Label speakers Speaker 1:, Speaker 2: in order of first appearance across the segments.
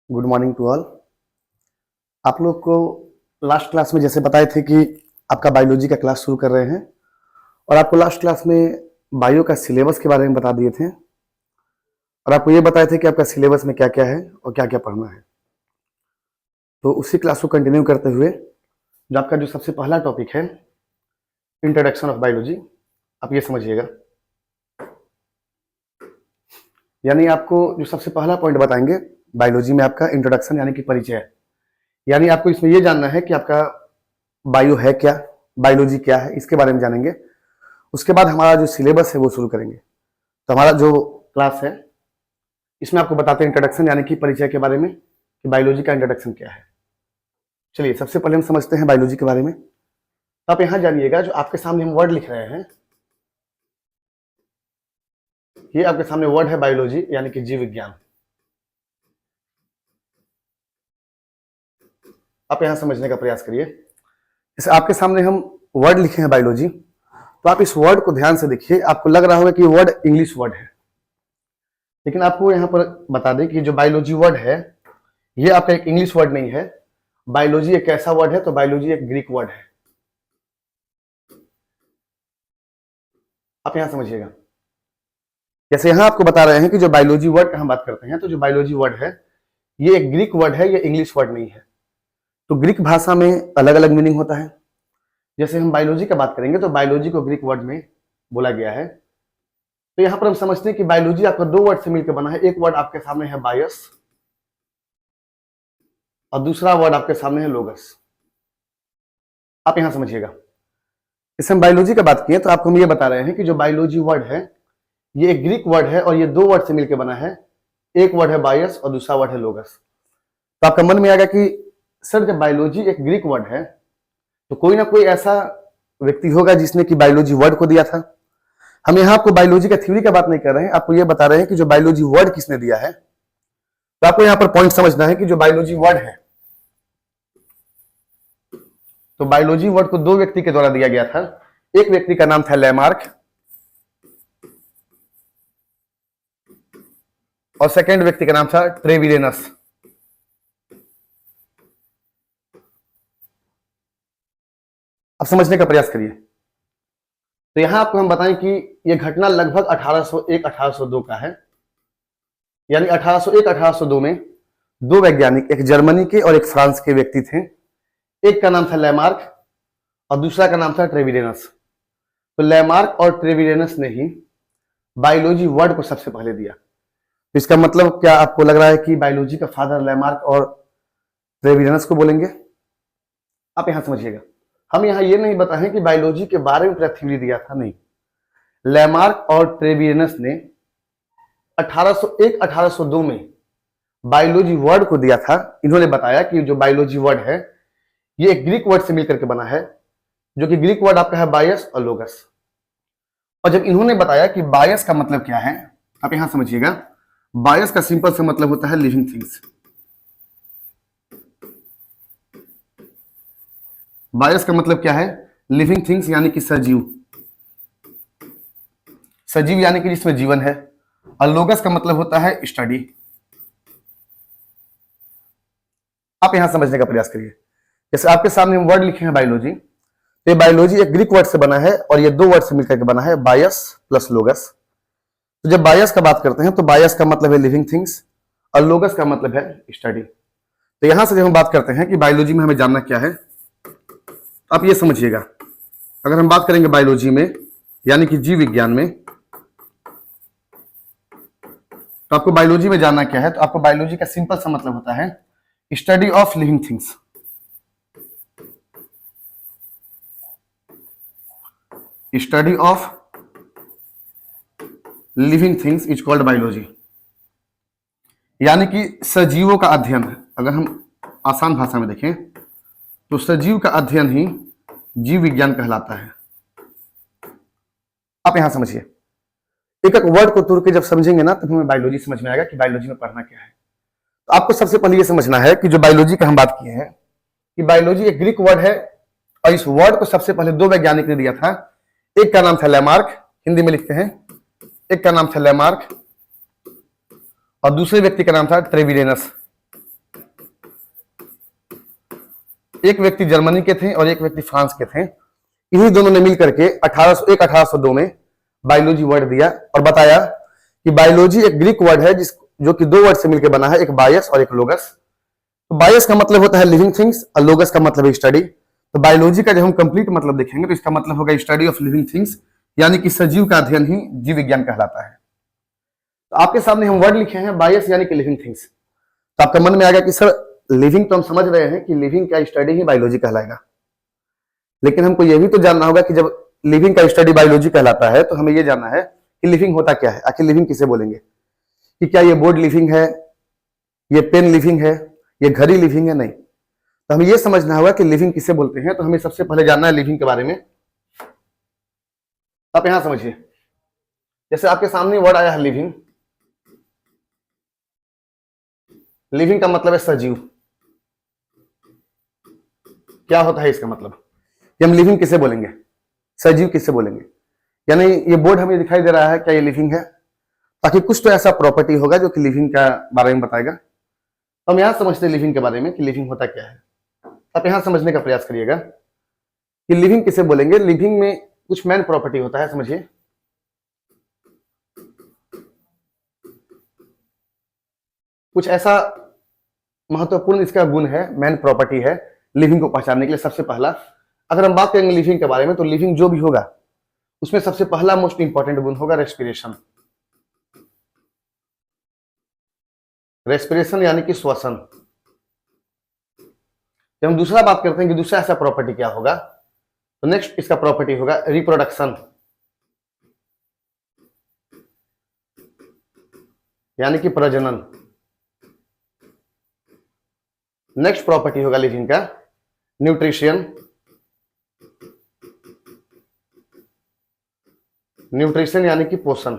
Speaker 1: Good morning to all. आप लोग को लास्ट क्लास में जैसे बताए थे कि आपका बायोलॉजी का क्लास शुरू कर रहे हैं और आपको लास्ट क्लास में बायो का सिलेबस के बारे में बता दिए थे और आपको ये बताए थे कि आपका सिलेबस में क्या क्या है और क्या क्या पढ़ना है। तो उसी क्लास को कंटिन्यू करते हुए जो आपका जो सबसे पहला टॉपिक है इंट्रोडक्शन ऑफ बायोलॉजी, आप ये समझिएगा। यानी आपको जो सबसे पहला पॉइंट बताएंगे बायोलॉजी में आपका इंट्रोडक्शन यानी कि परिचय। यानी आपको इसमें यह जानना है कि आपका बायो है क्या, बायोलॉजी क्या है, इसके बारे में जानेंगे। उसके बाद हमारा जो सिलेबस है वो शुरू करेंगे। तो हमारा जो क्लास है इसमें आपको बताते हैं इंट्रोडक्शन यानी कि परिचय के बारे में कि बायोलॉजी का इंट्रोडक्शन क्या है। चलिए सबसे पहले हम समझते हैं बायोलॉजी के बारे में। तो आप यहां जानिएगा, जो आपके सामने हम वर्ड लिख रहे हैं ये आपके सामने वर्ड है बायोलॉजी यानी कि जीव विज्ञान। आप यहां समझने का प्रयास करिए। जैसे आपके सामने हम वर्ड लिखे हैं बायोलॉजी, तो आप इस वर्ड को ध्यान से देखिए। आपको लग रहा होगा कि वर्ड इंग्लिश वर्ड है, लेकिन आपको यहां पर बता दें कि जो बायोलॉजी वर्ड है ये आपका एक इंग्लिश वर्ड नहीं है। बायोलॉजी एक ऐसा वर्ड है, तो बायोलॉजी एक ग्रीक वर्ड है। आप यहां समझिएगा। जैसे यहां आपको बता रहे हैं कि जो बायोलॉजी वर्ड का हम बात करते हैं, तो जो बायोलॉजी वर्ड है ये एक ग्रीक वर्ड है, ये इंग्लिश वर्ड नहीं है। तो ग्रीक भाषा में अलग अलग मीनिंग होता है। जैसे हम बायोलॉजी का बात करेंगे तो बायोलॉजी को ग्रीक वर्ड में बोला गया है। तो यहां पर हम समझते हैं कि बायोलॉजी आपका दो वर्ड से मिलकर बना है। एक वर्ड आपके सामने है बायस और दूसरा वर्ड आपके सामने है लोगस। आप यहां समझिएगा। इसे हम बायोलॉजी का बात किए तो आपको हम ये बता रहे हैं कि जो बायोलॉजी वर्ड है ये एक ग्रीक वर्ड है और ये दो वर्ड से मिलकर बना है। एक वर्ड है बायस और दूसरा वर्ड है लोगस। तो आपका मन में आएगा कि सर जब बायोलॉजी एक ग्रीक वर्ड है तो कोई ना कोई ऐसा व्यक्ति होगा जिसने कि बायोलॉजी वर्ड को दिया था। हम यहां आपको बायोलॉजी का थ्योरी का बात नहीं कर रहे हैं, आपको यह बता रहे हैं कि जो बायोलॉजी वर्ड किसने दिया है। तो आपको यहां पर पॉइंट समझना है कि जो बायोलॉजी वर्ड है तो बायोलॉजी वर्ड को दो व्यक्ति के द्वारा दिया गया था। एक व्यक्ति का नाम था लैमार्क और सेकेंड व्यक्ति का नाम था ट्रेविडेनस। अब समझने का प्रयास करिए। तो यहां आपको हम बताएं कि यह घटना लगभग 1801-1802 का है। यानी 1801-1802 में दो वैज्ञानिक, एक जर्मनी के और एक फ्रांस के व्यक्ति थे। एक का नाम था लैमार्क और दूसरा का नाम था ट्रेविडेनस। तो लैमार्क और ट्रेविडेनस ने ही बायोलॉजी वर्ड को सबसे पहले दिया। तो इसका मतलब क्या आपको लग रहा है कि बायोलॉजी का फादर लैमार्क और ट्रेविडेनस को बोलेंगे? आप यहां समझिएगा। हम यहां ये नहीं बताएं कि बायोलॉजी के बारे में पूरा थ्योरी दिया था, नहीं। लैमार्क और ट्रेविडेनस ने 1801-1802 में बायोलॉजी वर्ड को दिया था। इन्होंने बताया कि जो बायोलॉजी वर्ड है ये एक ग्रीक वर्ड से मिलकर के बना है, जो कि ग्रीक वर्ड आपका है बायस और लोगस। और जब इन्होंने बताया कि बायस का मतलब क्या है, आप यहां समझिएगा। बायस का सिंपल से मतलब होता है लिविंग थिंग्स। बायस का मतलब क्या है? लिविंग थिंग्स यानी कि सजीव। सजीव यानी कि जिसमें जीवन है। और लोगस का मतलब होता है स्टडी। आप यहां समझने का प्रयास करिए। जैसे आपके सामने वर्ड लिखे हैं बायोलॉजी, तो ये बायोलॉजी एक ग्रीक वर्ड से बना है और ये दो वर्ड से मिलकर के बना है, बायस प्लस लोगस। तो जब बायस का बात करते हैं तो बायस का मतलब है लिविंग थिंग्स और लोगस का मतलब है स्टडी। तो यहां से जब हम बात करते हैं कि बायोलॉजी में हमें जानना क्या है, तो आप ये समझिएगा। अगर हम बात करेंगे बायोलॉजी में यानी कि जीव विज्ञान में, तो आपको बायोलॉजी में जानना क्या है। तो आपको बायोलॉजी का सिंपल सा मतलब होता है study of living things. Study of living things is called biology. यानी कि सजीवों का अध्ययन। अगर हम आसान भाषा में देखें तो सजीव का अध्ययन ही जीव विज्ञान कहलाता है। आप यहां समझिए। एक एक वर्ड को तोड़ के जब समझेंगे ना तब हमें बायोलॉजी समझ में आएगा कि बायोलॉजी में पढ़ना क्या है। तो आपको सबसे पहले ये समझना है कि जो बायोलॉजी का हम बात किए हैं कि बायोलॉजी एक ग्रीक वर्ड है और इस वर्ड को सबसे पहले दो वैज्ञानिक ने दिया था। एक का नाम था लैमार्क, हिंदी में लिखते हैं, एक का नाम था लैमार्क और दूसरे व्यक्ति का नाम था ट्रेविडेनस। एक व्यक्ति जर्मनी के थे और एक व्यक्ति फ्रांस के थे। इन्हीं दोनों ने मिलकर के 1802 में बायोलॉजी वर्ड दिया और बताया कि बायोलॉजी एक ग्रीक वर्ड है जो कि दो वर्ड से मिलकर बना है, एक बायस और एक लोगस। तो बायस का मतलब होता है लिविंग थिंग्स और लोगस का मतलब है स्टडी। तो बायोलॉजी का जब हम कंप्लीट मतलब देखेंगे तो इसका मतलब होगा स्टडी ऑफ लिविंग थिंग्स, यानी कि सजीव का अध्ययन ही जीव विज्ञान कहलाता है। तो आपके सामने हम वर्ड लिखे हैं बायस यानी कि लिविंग थिंग्स। तो आपका मन में आएगा कि सर लिविंग तो हम समझ रहे हैं कि लिविंग का स्टडी ही बायोलॉजी कहलाएगा, लेकिन हमको यह भी तो जानना होगा कि जब लिविंग का स्टडी बायोलॉजी कहलाता है तो हमें यह जानना है कि लिविंग होता क्या है। आखिर लिविंग किसे बोलेंगे, कि क्या ये बोर्ड लिविंग है, ये पेन लिविंग है, ये घड़ी लिविंग है? नहीं। तो हमें यह समझना होगा कि लिविंग किसे बोलते हैं। तो हमें सबसे पहले जानना है लिविंग के बारे में। आप यहां समझिए, जैसे आपके सामने वर्ड आया है लिविंग। लिविंग का मतलब है सजीव। क्या होता है इसका मतलब कि हम लिविंग किसे बोलेंगे, सजीव किसे बोलेंगे? यानी ये बोर्ड हमें दिखाई दे रहा है, क्या ये लिविंग है? ताकि कुछ तो ऐसा प्रॉपर्टी होगा जो कि लिविंग का बारे में बताएगा। तो हम यहां समझते हैं लिविंग के बारे में कि लिविंग होता क्या है। आप यहां समझने का प्रयास करिएगा कि लिविंग किसे बोलेंगे। लिविंग में कुछ मेन प्रॉपर्टी होता है, समझिए। कुछ ऐसा महत्वपूर्ण इसका गुण है, मेन प्रॉपर्टी है लिविंग को पहचानने के लिए। सबसे पहला अगर हम बात करेंगे लिविंग के बारे में तो लिविंग जो भी होगा उसमें सबसे पहला मोस्ट इंपॉर्टेंट गुण होगा रेस्पिरेशन। रेस्पिरेशन यानी कि श्वसन। जब हम दूसरा बात करते हैं कि दूसरा ऐसा प्रॉपर्टी क्या होगा, तो नेक्स्ट इसका प्रॉपर्टी होगा रिप्रोडक्शन, यानी कि प्रजनन। नेक्स्ट प्रॉपर्टी होगा लिविंग का न्यूट्रिशन, न्यूट्रिशन यानी कि पोषण।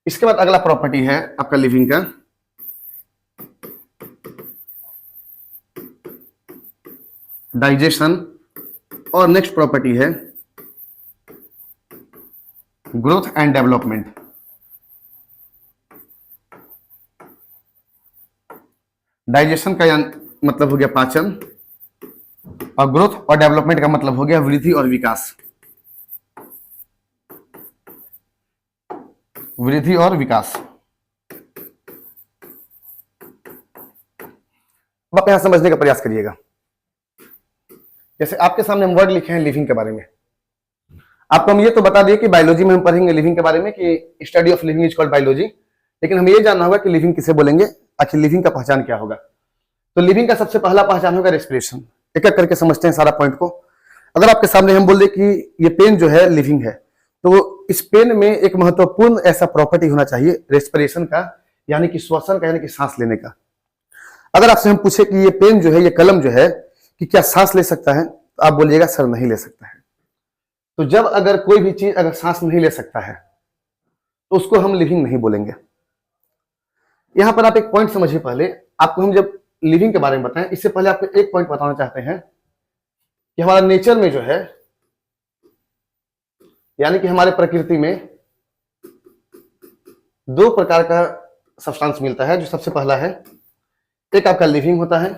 Speaker 1: इसके बाद अगला प्रॉपर्टी है आपका लिविंग का डाइजेशन और नेक्स्ट प्रॉपर्टी है ग्रोथ एंड डेवलपमेंट। डाइजेशन का मतलब हो गया पाचन और ग्रोथ और डेवलपमेंट का मतलब हो गया वृद्धि और विकास। वृद्धि और विकास। अब आप यहां समझने का प्रयास करिएगा। जैसे आपके सामने हम वर्ड लिखे हैं लिविंग के बारे में। आपको हम ये तो बता दिए कि बायोलॉजी में हम पढ़ेंगे लिविंग के बारे में कि study of living is called biology, लेकिन हमें ये जानना होगा कि लिविंग किसे बोलेंगे, आखिर लिविंग का पहचान क्या होगा। तो लिविंग का सबसे पहला पहचान होगा रेस्पिरेशन। एक एक करके समझते हैं सारा पॉइंट को। अगर आपके सामने हम बोल दे कि ये पेन जो है लिविंग है, तो इस पेन में एक महत्वपूर्ण ऐसा प्रॉपर्टी होना चाहिए रेस्पिरेशन का, यानी कि श्वसन का, यानी कि सांस लेने का। अगर आपसे हम पूछे कि ये पेन जो है, ये कलम जो है, कि क्या सांस ले सकता है, तो आप बोलिएगा सर नहीं ले सकता है। तो जब अगर कोई भी चीज अगर सांस नहीं ले सकता है तो उसको हम लिविंग नहीं बोलेंगे। यहां पर आप एक पॉइंट समझिए। पहले आपको हम जब लिविंग के बारे में बताएं, इससे पहले आपको एक पॉइंट बताना चाहते हैं कि हमारा नेचर में जो है, यानी कि हमारे प्रकृति में दो प्रकार का सब्सटेंस मिलता है। जो सबसे पहला है, एक आपका लिविंग होता है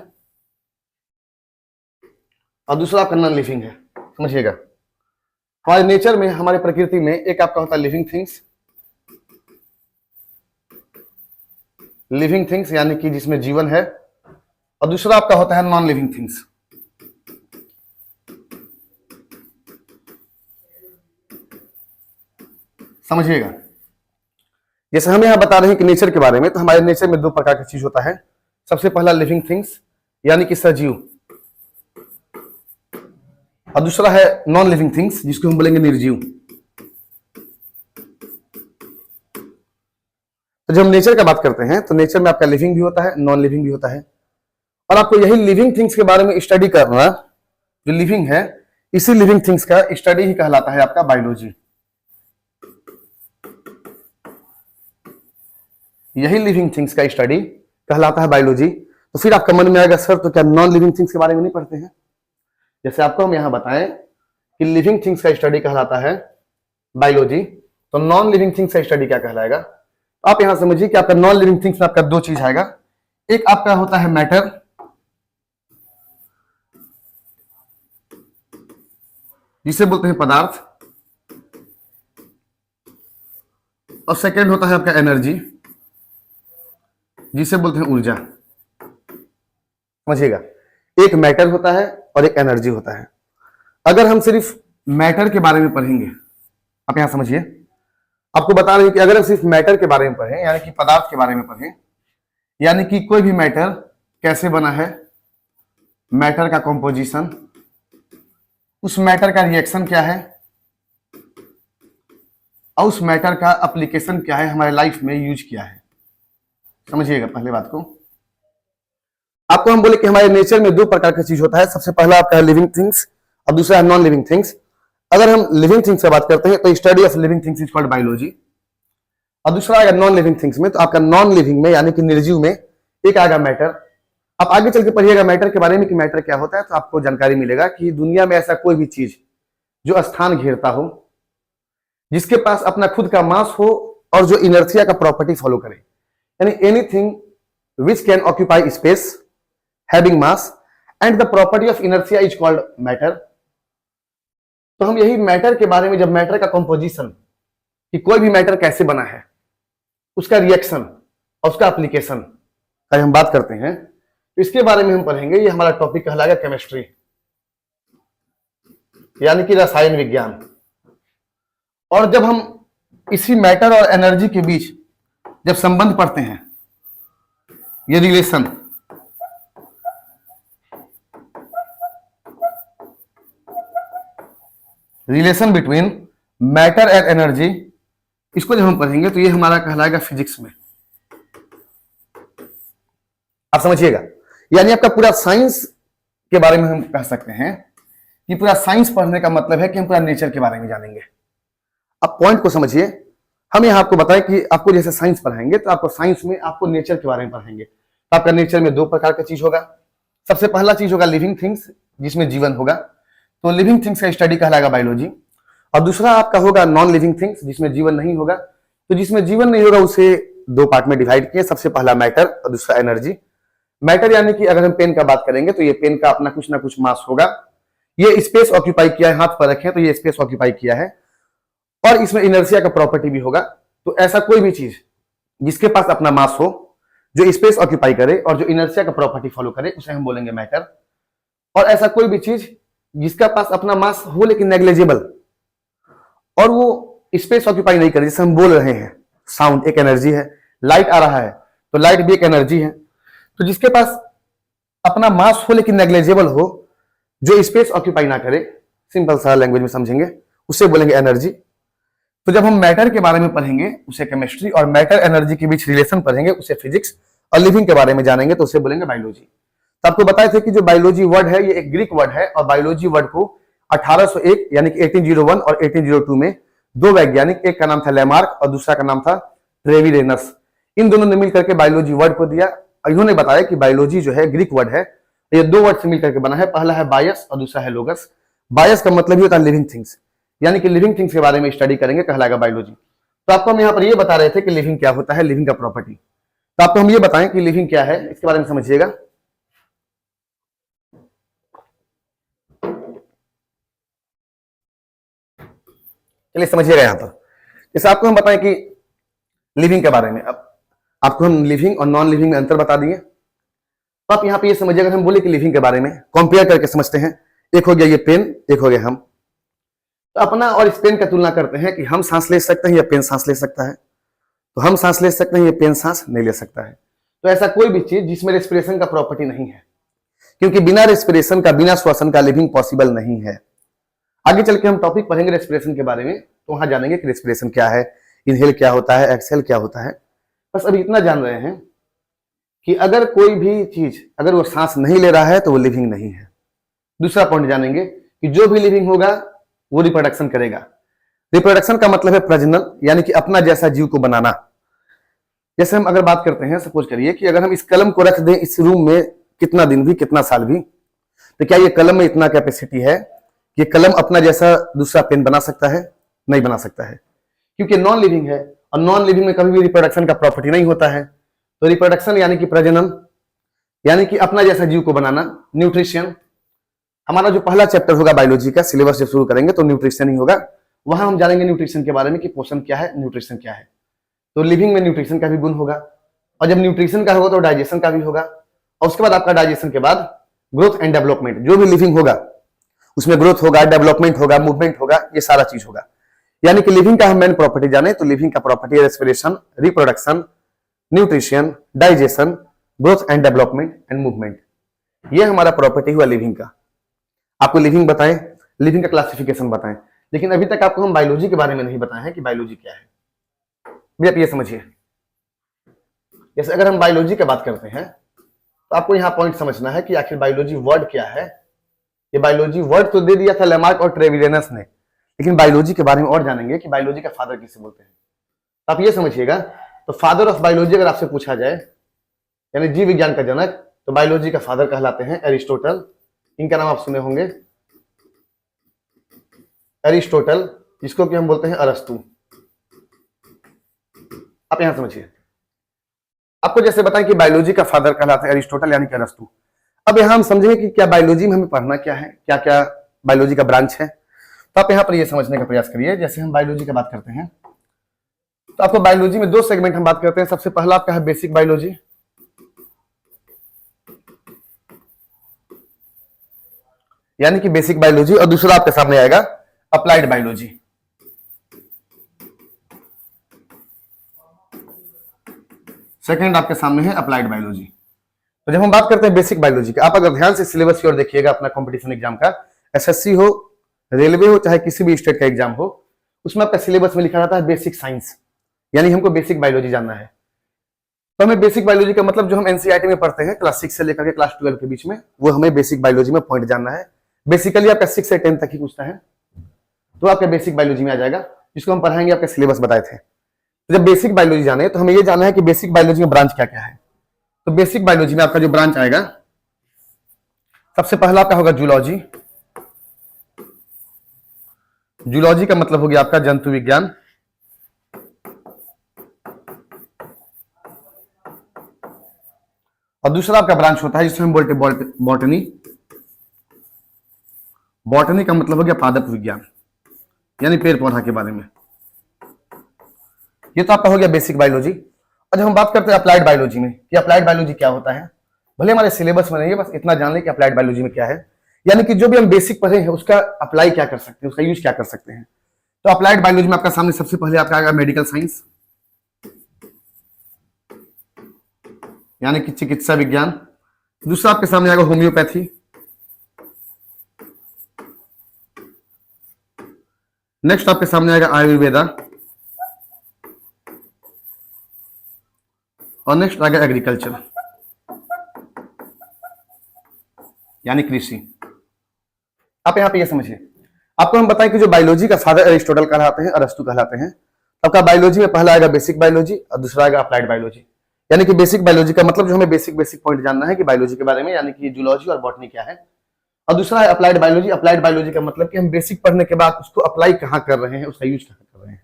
Speaker 1: और दूसरा आपका नॉन लिविंग है। समझिएगा, हमारे नेचर में, हमारे प्रकृति में एक आपका होता है लिविंग थिंग्स, लिविंग थिंग्स यानी कि जिसमें जीवन है, और दूसरा आपका होता है नॉन लिविंग थिंग्स। समझिएगा, जैसे हम यहां बता रहे हैं कि नेचर के बारे में, तो हमारे नेचर में दो प्रकार की चीज होता है। सबसे पहला लिविंग थिंग्स यानी कि सजीव, और दूसरा है नॉन लिविंग थिंग्स जिसको हम बोलेंगे निर्जीव। तो जब हम नेचर का बात करते हैं तो नेचर में आपका लिविंग भी होता है, नॉन लिविंग भी होता है। और आपको यही लिविंग थिंग्स के बारे में स्टडी करना, जो लिविंग है, इसी लिविंग थिंग्स का स्टडी ही कहलाता है आपका बायोलॉजी। यही लिविंग थिंग्स का स्टडी कहलाता है बायोलॉजी। तो फिर आपका मन में आएगा सर तो क्या नॉन लिविंग थिंग्स के बारे में नहीं पढ़ते हैं? जैसे आपको हम यहां बताएं कि लिविंग थिंग्स का स्टडी कहलाता है बायोलॉजी, तो नॉन लिविंग थिंग्स का स्टडी क्या कहलाएगा? तो आप यहां समझिए कि आपका नॉन लिविंग थिंग्स में आपका दो चीज आएगा। एक आपका होता है मैटर, जिसे बोलते हैं पदार्थ, और सेकेंड होता है आपका एनर्जी, जिसे बोलते हैं ऊर्जा। समझिएगा, एक मैटर होता है और एक एनर्जी होता है। अगर हम सिर्फ मैटर के बारे में पढ़ेंगे, आप यहां समझिए, आपको बता रहे हैं कि अगर हम सिर्फ मैटर के बारे में पढ़ें, यानी कि पदार्थ के बारे में पढ़ें, यानी कि कोई भी मैटर कैसे बना है, मैटर का कॉम्पोजिशन, उस मैटर का रिएक्शन क्या है, और उस मैटर का एप्लीकेशन क्या है, हमारे लाइफ में यूज किया है। समझिएगा पहले बात को। आपको हम बोले कि हमारे नेचर में दो प्रकार का चीज होता है। सबसे पहला आपका है लिविंग थिंग्स और दूसरा है नॉन लिविंग थिंग्स। अगर हम लिविंग थिंग्स से बात करते हैं तो study of living things is called biology, और दूसरा आएगा नॉन लिविंग थिंग्स में, तो आपका नॉन लिविंग में यानी कि निर्जीव में एक आएगा मैटर। आप आगे चल के पढ़िएगा मैटर के बारे में कि मैटर क्या होता है, तो आपको जानकारी मिलेगा कि दुनिया में ऐसा कोई भी चीज जो स्थान घेरता हो, जिसके पास अपना खुद का मास हो और जो इनर्शिया का प्रॉपर्टी फॉलो करे, यानी anything which can occupy space having mass and the property of inertia is called matter. तो हम यही मैटर के बारे में, जब मैटर का कंपोजिशन, कि कोई भी मैटर कैसे बना है, उसका रिएक्शन और उसका एप्लीकेशन का हम बात करते हैं, तो इसके बारे में हम पढ़ेंगे। ये हमारा टॉपिक कहलाएगा केमिस्ट्री, यानी कि रसायन विज्ञान। और जब हम इसी मैटर और एनर्जी के बीच जब संबंध पढ़ते हैं, ये relation between matter and energy, इसको जब हम पढ़ेंगे तो ये हमारा कहलाएगा फिजिक्स में। आप समझिएगा, यानी आपका पूरा साइंस के बारे में हम कह सकते हैं कि पूरा साइंस पढ़ने का मतलब है कि हम पूरा नेचर के बारे में जानेंगे। अब पॉइंट को समझिए, हम यहां आपको बताएं कि आपको जैसे साइंस पढ़ाएंगे तो आपको साइंस में आपको नेचर के बारे में पढ़ाएंगे। तो आपका नेचर में दो प्रकार का चीज होगा। सबसे पहला चीज होगा लिविंग थिंग्स, जिसमें जीवन होगा, तो लिविंग थिंग्स का स्टडी कहलाएगा बायोलॉजी। और दूसरा आपका होगा नॉन लिविंग थिंग्स, जिसमें जीवन नहीं होगा। तो जिसमें जीवन नहीं होगा उसे दो पार्ट में डिवाइड किए, सबसे पहला मैटर और दूसरा एनर्जी। मैटर यानी कि अगर हम पेन का बात करेंगे तो ये पेन का अपना कुछ ना कुछ मास होगा, ये स्पेस ऑक्यूपाई किया है, हाथ पर रखें तो ये स्पेस ऑक्यूपाई किया है, और इसमें इनर्शिया का प्रॉपर्टी भी होगा। तो ऐसा कोई भी चीज जिसके पास अपना मास हो, जो स्पेस ऑक्यूपाई करे और जो इनर्शिया का प्रॉपर्टी फॉलो करे, उसे हम बोलेंगे मैटर। और ऐसा कोई भी चीज जिसका पास अपना मास हो लेकिन नेग्लिजिबल, और वो स्पेस ऑक्यूपाई नहीं करे, जैसे हम बोल रहे हैं, साउंड एक एनर्जी है, लाइट आ रहा है तो लाइट भी एक एनर्जी है। तो जिसके पास अपना मास हो लेकिन नेग्लिजिबल हो, जो स्पेस ऑक्यूपाई ना करे, सिंपल सा लैंग्वेज में समझेंगे, उसे बोलेंगे एनर्जी। तो जब हम मैटर के बारे में पढ़ेंगे उसे केमिस्ट्री, और मैटर एनर्जी के बीच रिलेशन पढ़ेंगे उसे फिजिक्स, और लिविंग के बारे में जानेंगे तो उसे बोलेंगे बायोलॉजी। तो आपको बताए थे कि जो बायोलॉजी वर्ड है ये एक ग्रीक वर्ड है, और बायोलॉजी वर्ड को 1801 यानी कि 1801 और 1802 में दो वैज्ञानिक, एक का नाम था लेमार्क और दूसरा का नाम था ट्रेविरेनस, इन दोनों ने मिलकर के बायोलॉजी वर्ड को दिया। इन्होंने बताया कि बायोलॉजी जो है ग्रीक वर्ड है, ये दो वर्ड से मिलकर के बना है, पहला है बायस और दूसरा है लोगस। बायस का मतलब ही होता है लिविंग थिंग्स, यानी कि लिविंग थिंग्स के बारे में स्टडी करेंगे, कहलाएगा बायोलॉजी। तो आपको हम यहाँ पर ये बता रहे थे कि लिविंग क्या होता है, लिविंग का प्रॉपर्टी। तो आपको हम ये बताएं कि लिविंग क्या है, इसके बारे में समझिएगा। चलिए समझिएगा यहाँ पर, जैसे आपको हम बताएं कि लिविंग के बारे में, अब आपको हम लिविंग और नॉन लिविंग में अंतर बता दिए। तो आप यहाँ पे ये समझिए, अगर हम बोले कि लिविंग के बारे में कंपेयर करके समझते हैं, एक हो गया ये पेन, एक हो गया हम, तो अपना और इस पेन का तुलना करते हैं कि हम सांस ले सकते हैं या पेन सांस ले सकता है। तो हम सांस ले सकते हैं, ये पेन सांस नहीं ले सकता है। तो ऐसा कोई भी चीज जिसमें रेस्पिरेशन का प्रॉपर्टी नहीं है, क्योंकि बिना रेस्पिरेशन का, बिना श्वसन का लिविंग पॉसिबल नहीं है। आगे चल के हम टॉपिक पढ़ेंगे रेस्पिरेशन के बारे में, तो वहां जानेंगे कि रेस्पिरेशन क्या है, इनहेल क्या होता है, एक्सहेल क्या होता है। बस अभी इतना जान रहे हैं कि अगर कोई भी चीज, अगर वो सांस नहीं ले रहा है तो वो लिविंग नहीं है। दूसरा पॉइंट जानेंगे कि जो भी लिविंग होगा वो रिप्रोडक्शन करेगा। रिप्रोडक्शन का मतलब है प्रजनन, यानी कि अपना जैसा जीव को बनाना। जैसे हम अगर बात करते हैं, सपोज करिए कि अगर हम इस कलम को रख दें इस रूम में कितना दिन भी, कितना साल भी, तो क्या ये कलम में इतना कैपेसिटी है कि कलम अपना जैसा दूसरा पेन बना सकता है? नहीं बना सकता है, क्योंकि नॉन लिविंग है, और नॉन लिविंग में कभी भी रिप्रोडक्शन का प्रॉपर्टी नहीं होता है। तो रिप्रोडक्शन यानी कि प्रजनन, यानी कि अपना जैसा जीव को बनाना, न्यूट्रिशन। हमारा जो पहला चैप्टर होगा बायोलॉजी का, सिलेबस जब शुरू करेंगे तो न्यूट्रिशन ही होगा, वहां हम जानेंगे न्यूट्रिशन के बारे में कि पोषण क्या है, न्यूट्रिशन क्या है। तो लिविंग में न्यूट्रिशन का भी गुण होगा, और जब न्यूट्रिशन का होगा तो डाइजेशन का भी होगा, और उसके बाद आपका डाइजेशन के बाद ग्रोथ एंड डेवलपमेंट। जो भी लिविंग होगा उसमें ग्रोथ होगा, डेवलपमेंट होगा, मूवमेंट होगा, ये सारा चीज होगा। यानी कि लिविंग का हम मेन प्रॉपर्टी जाने तो लिविंग का प्रॉपर्टी है respiration, reproduction, nutrition, digestion, growth and development and movement. ये हमारा प्रॉपर्टी हुआ लिविंग का। आपको लिविंग बताएं, लिविंग का क्लासिफिकेशन बताएं, लेकिन अभी तक आपको हम बायोलॉजी के बारे में नहीं बताए हैं कि बायोलॉजी क्या है। भी आप ये समझिए, जैसे अगर हम बायोलॉजी की बात करते हैं तो आपको यहाँ पॉइंट समझना है कि आखिर बायोलॉजी वर्ड क्या है। ये बायोलॉजी वर्ड तो दे दिया था लेमार्क और ट्रेविलियनस ने, लेकिन बायोलॉजी के बारे में और जानेंगे कि बायोलॉजी का फादर किसे बोलते हैं। तो आप ये समझिएगा, तो फादर ऑफ बायोलॉजी अगर आपसे पूछा जाए, यानी जीव विज्ञान का जनक, तो बायोलॉजी का फादर कहलाते हैं एरिस्टोटल। इनका नाम आप सुने होंगे, एरिस्टोटल, जिसको कि हम बोलते हैं अरस्तु। आप यहां समझिए, आपको जैसे बताएं कि बायोलॉजी का फादर कहलाते हैं एरिस्टोटल यानी कि अरस्तु। अब यहां हम समझेंगे कि क्या बायोलॉजी में हमें पढ़ना क्या है, क्या क्या बायोलॉजी का ब्रांच है। तो आप यहां पर ये समझने का प्रयास करिए। जैसे हम बायोलॉजी की बात करते हैं तो आपको बायोलॉजी में दो सेगमेंट हम बात करते हैं। सबसे पहला आपका है बेसिक बायोलॉजी, यानी कि बेसिक बायोलॉजी, और दूसरा आपके सामने आएगा अप्लाइड बायोलॉजी। सेकंड आपके सामने है अप्लाइड बायोलॉजी। तो जब हम बात करते हैं बेसिक बायोलॉजी की, आप अगर ध्यान से सिलेबस की ओर देखिएगा अपना कंपटीशन एग्जाम का, एसएससी हो, रेलवे हो, चाहे किसी भी स्टेट का एग्जाम हो, उसमें आपका सिलेबस में लिखा रहता है बेसिक साइंस, यानी हमको बेसिक बायोलॉजी जानना है। तो हमें बेसिक बायोलॉजी का मतलब जो हम एनसीईआरटी में पढ़ते हैं क्लास 6 से लेकर के क्लास 12 के बीच में, वो हमें बेसिक बायोलॉजी में पॉइंट जानना है। बेसिकली आपका 6 से 10 तक ही पूछता है, तो आपका बेसिक बायोलॉजी में आ जाएगा, जिसको हम पढ़ाएंगे, आपके सिलेबस बताए थे। तो जब बेसिक बायोलॉजी जाने तो हमें ये जानना है कि बेसिक बायोलॉजी में ब्रांच क्या क्या है। तो बेसिक बायोलॉजी में आपका जो ब्रांच आएगा, सबसे पहला आपका होगा जूलॉजी। जूलॉजी का मतलब हो गया आपका जंतु विज्ञान। और दूसरा आपका ब्रांच होता है जिसमें हम बोलते हैं बॉटनी। बॉटनी का मतलब हो गया पादप विज्ञान, यानी पेड़ पौधा के बारे में। ये तो आपका हो गया बेसिक बायोलॉजी। और जब हम बात करते हैं अप्लाइड बायोलॉजी में, कि अप्लाइड बायोलॉजी क्या होता है, भले हमारे सिलेबस में नहीं है, बस इतना जान लें कि अप्लाइड बायोलॉजी में क्या है, यानी कि जो भी हम बेसिक पढ़े हैं उसका अप्लाई क्या कर सकते हैं, उसका यूज क्या कर सकते हैं। तो अप्लाइड बायोलॉजी में आपका सामने सबसे पहले आपका आएगा मेडिकल साइंस, यानी कि चिकित्सा विज्ञान। दूसरा आपके सामने आएगा होम्योपैथी। नेक्स्ट आपके सामने आएगा आयुर्वेदा, और नेक्स्ट आएगा एग्रीकल्चर, यानी कृषि। आप यहां पे ये समझिए, आपको हम बताएं कि जो बायोलॉजी का फादर एरिस्टोटल कहलाते हैं, अरस्तु कहलाते हैं। आपका बायोलॉजी में पहला आएगा बेसिक बायोलॉजी और दूसरा आएगा अप्लाइड बायोलॉजी। यानी कि बेसिक बायोलॉजी का मतलब जो हमें बेसिक पॉइंट जानना है कि बायोलॉजी के बारे में, यानी कि जूलॉजी और बॉटनी क्या है। और दूसरा है अप्लाइड बायोलॉजी। अप्लाइड बायोलॉजी का मतलब कि हम बेसिक पढ़ने के बाद उसको अप्लाई कहां कर रहे हैं, उसका यूज कहां कर रहे हैं।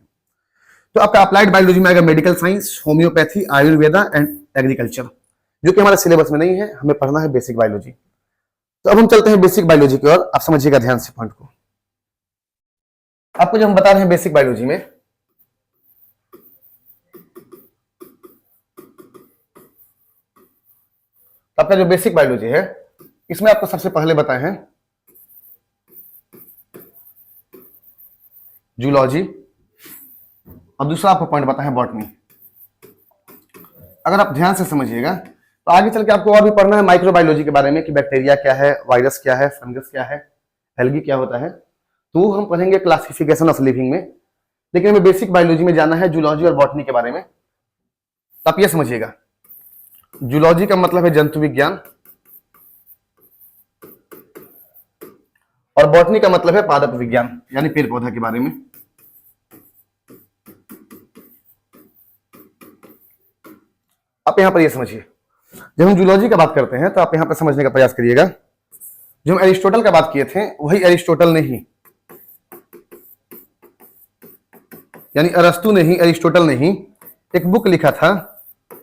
Speaker 1: तो आपका अप्लाइड बायोलॉजी में आएगा medical science, homeopathy, Ayurveda and agriculture, जो कि हमारे सिलेबस में नहीं है, हमें पढ़ना है बेसिक बायोलॉजी। तो अब हम चलते हैं बेसिक बायोलॉजी की ओर। आप समझिएगा ध्यान से पॉइंट को। आपको जो हम बता रहे हैं बेसिक बायोलॉजी में, तो आपका जो बेसिक बायोलॉजी है, इसमें आपको सबसे पहले बताए हैं जूलॉजी, और दूसरा आपको पॉइंट बताए हैं बॉटनी। अगर आप ध्यान से समझिएगा तो आगे चल के आपको और भी पढ़ना है माइक्रोबायोलॉजी के बारे में, कि बैक्टीरिया क्या है, वायरस क्या है, फंगस क्या है, एल्गी क्या होता है। तो हम पढ़ेंगे क्लासिफिकेशन ऑफ लिविंग में, लेकिन हमें बेसिक बायोलॉजी में जाना है जूलॉजी और बॉटनी के बारे में। तो आप ये समझिएगा, जूलॉजी का मतलब है जंतु विज्ञान, और बॉटनी का मतलब है पादप विज्ञान, यानी पेड़ पौधा के बारे में। आप यहां पर ये समझिए, जब हम जूलॉजी का बात करते हैं तो आप यहां पर समझने का प्रयास करिएगा। जो हम एरिस्टोटल का बात किए थे वही एरिस्टोटल ने ही, यानी अरस्तु ने ही, एरिस्टोटल ने ही एक बुक लिखा था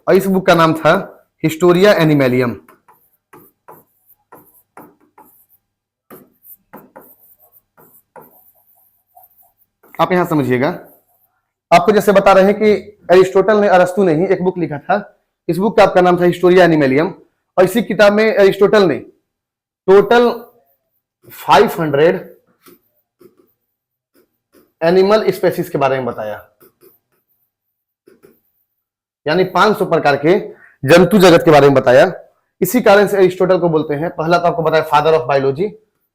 Speaker 1: और इस बुक का नाम था हिस्टोरिया एनिमेलियम। आप यहां समझिएगा, आपको जैसे बता रहे हैं कि एरिस्टोटल ने, अरस्तु ने ही एक बुक लिखा था, इस बुक का आपका नाम था हिस्टोरिया एनिमेलियम, और इसी किताब में एरिस्टोटल ने टोटल 500 एनिमल स्पेसीज के बारे में बताया, यानी 500 प्रकार के जंतु जगत के बारे में बताया। इसी कारण से एरिस्टोटल को बोलते हैं, पहला तो आपको बताया फादर ऑफ बायोलॉजी,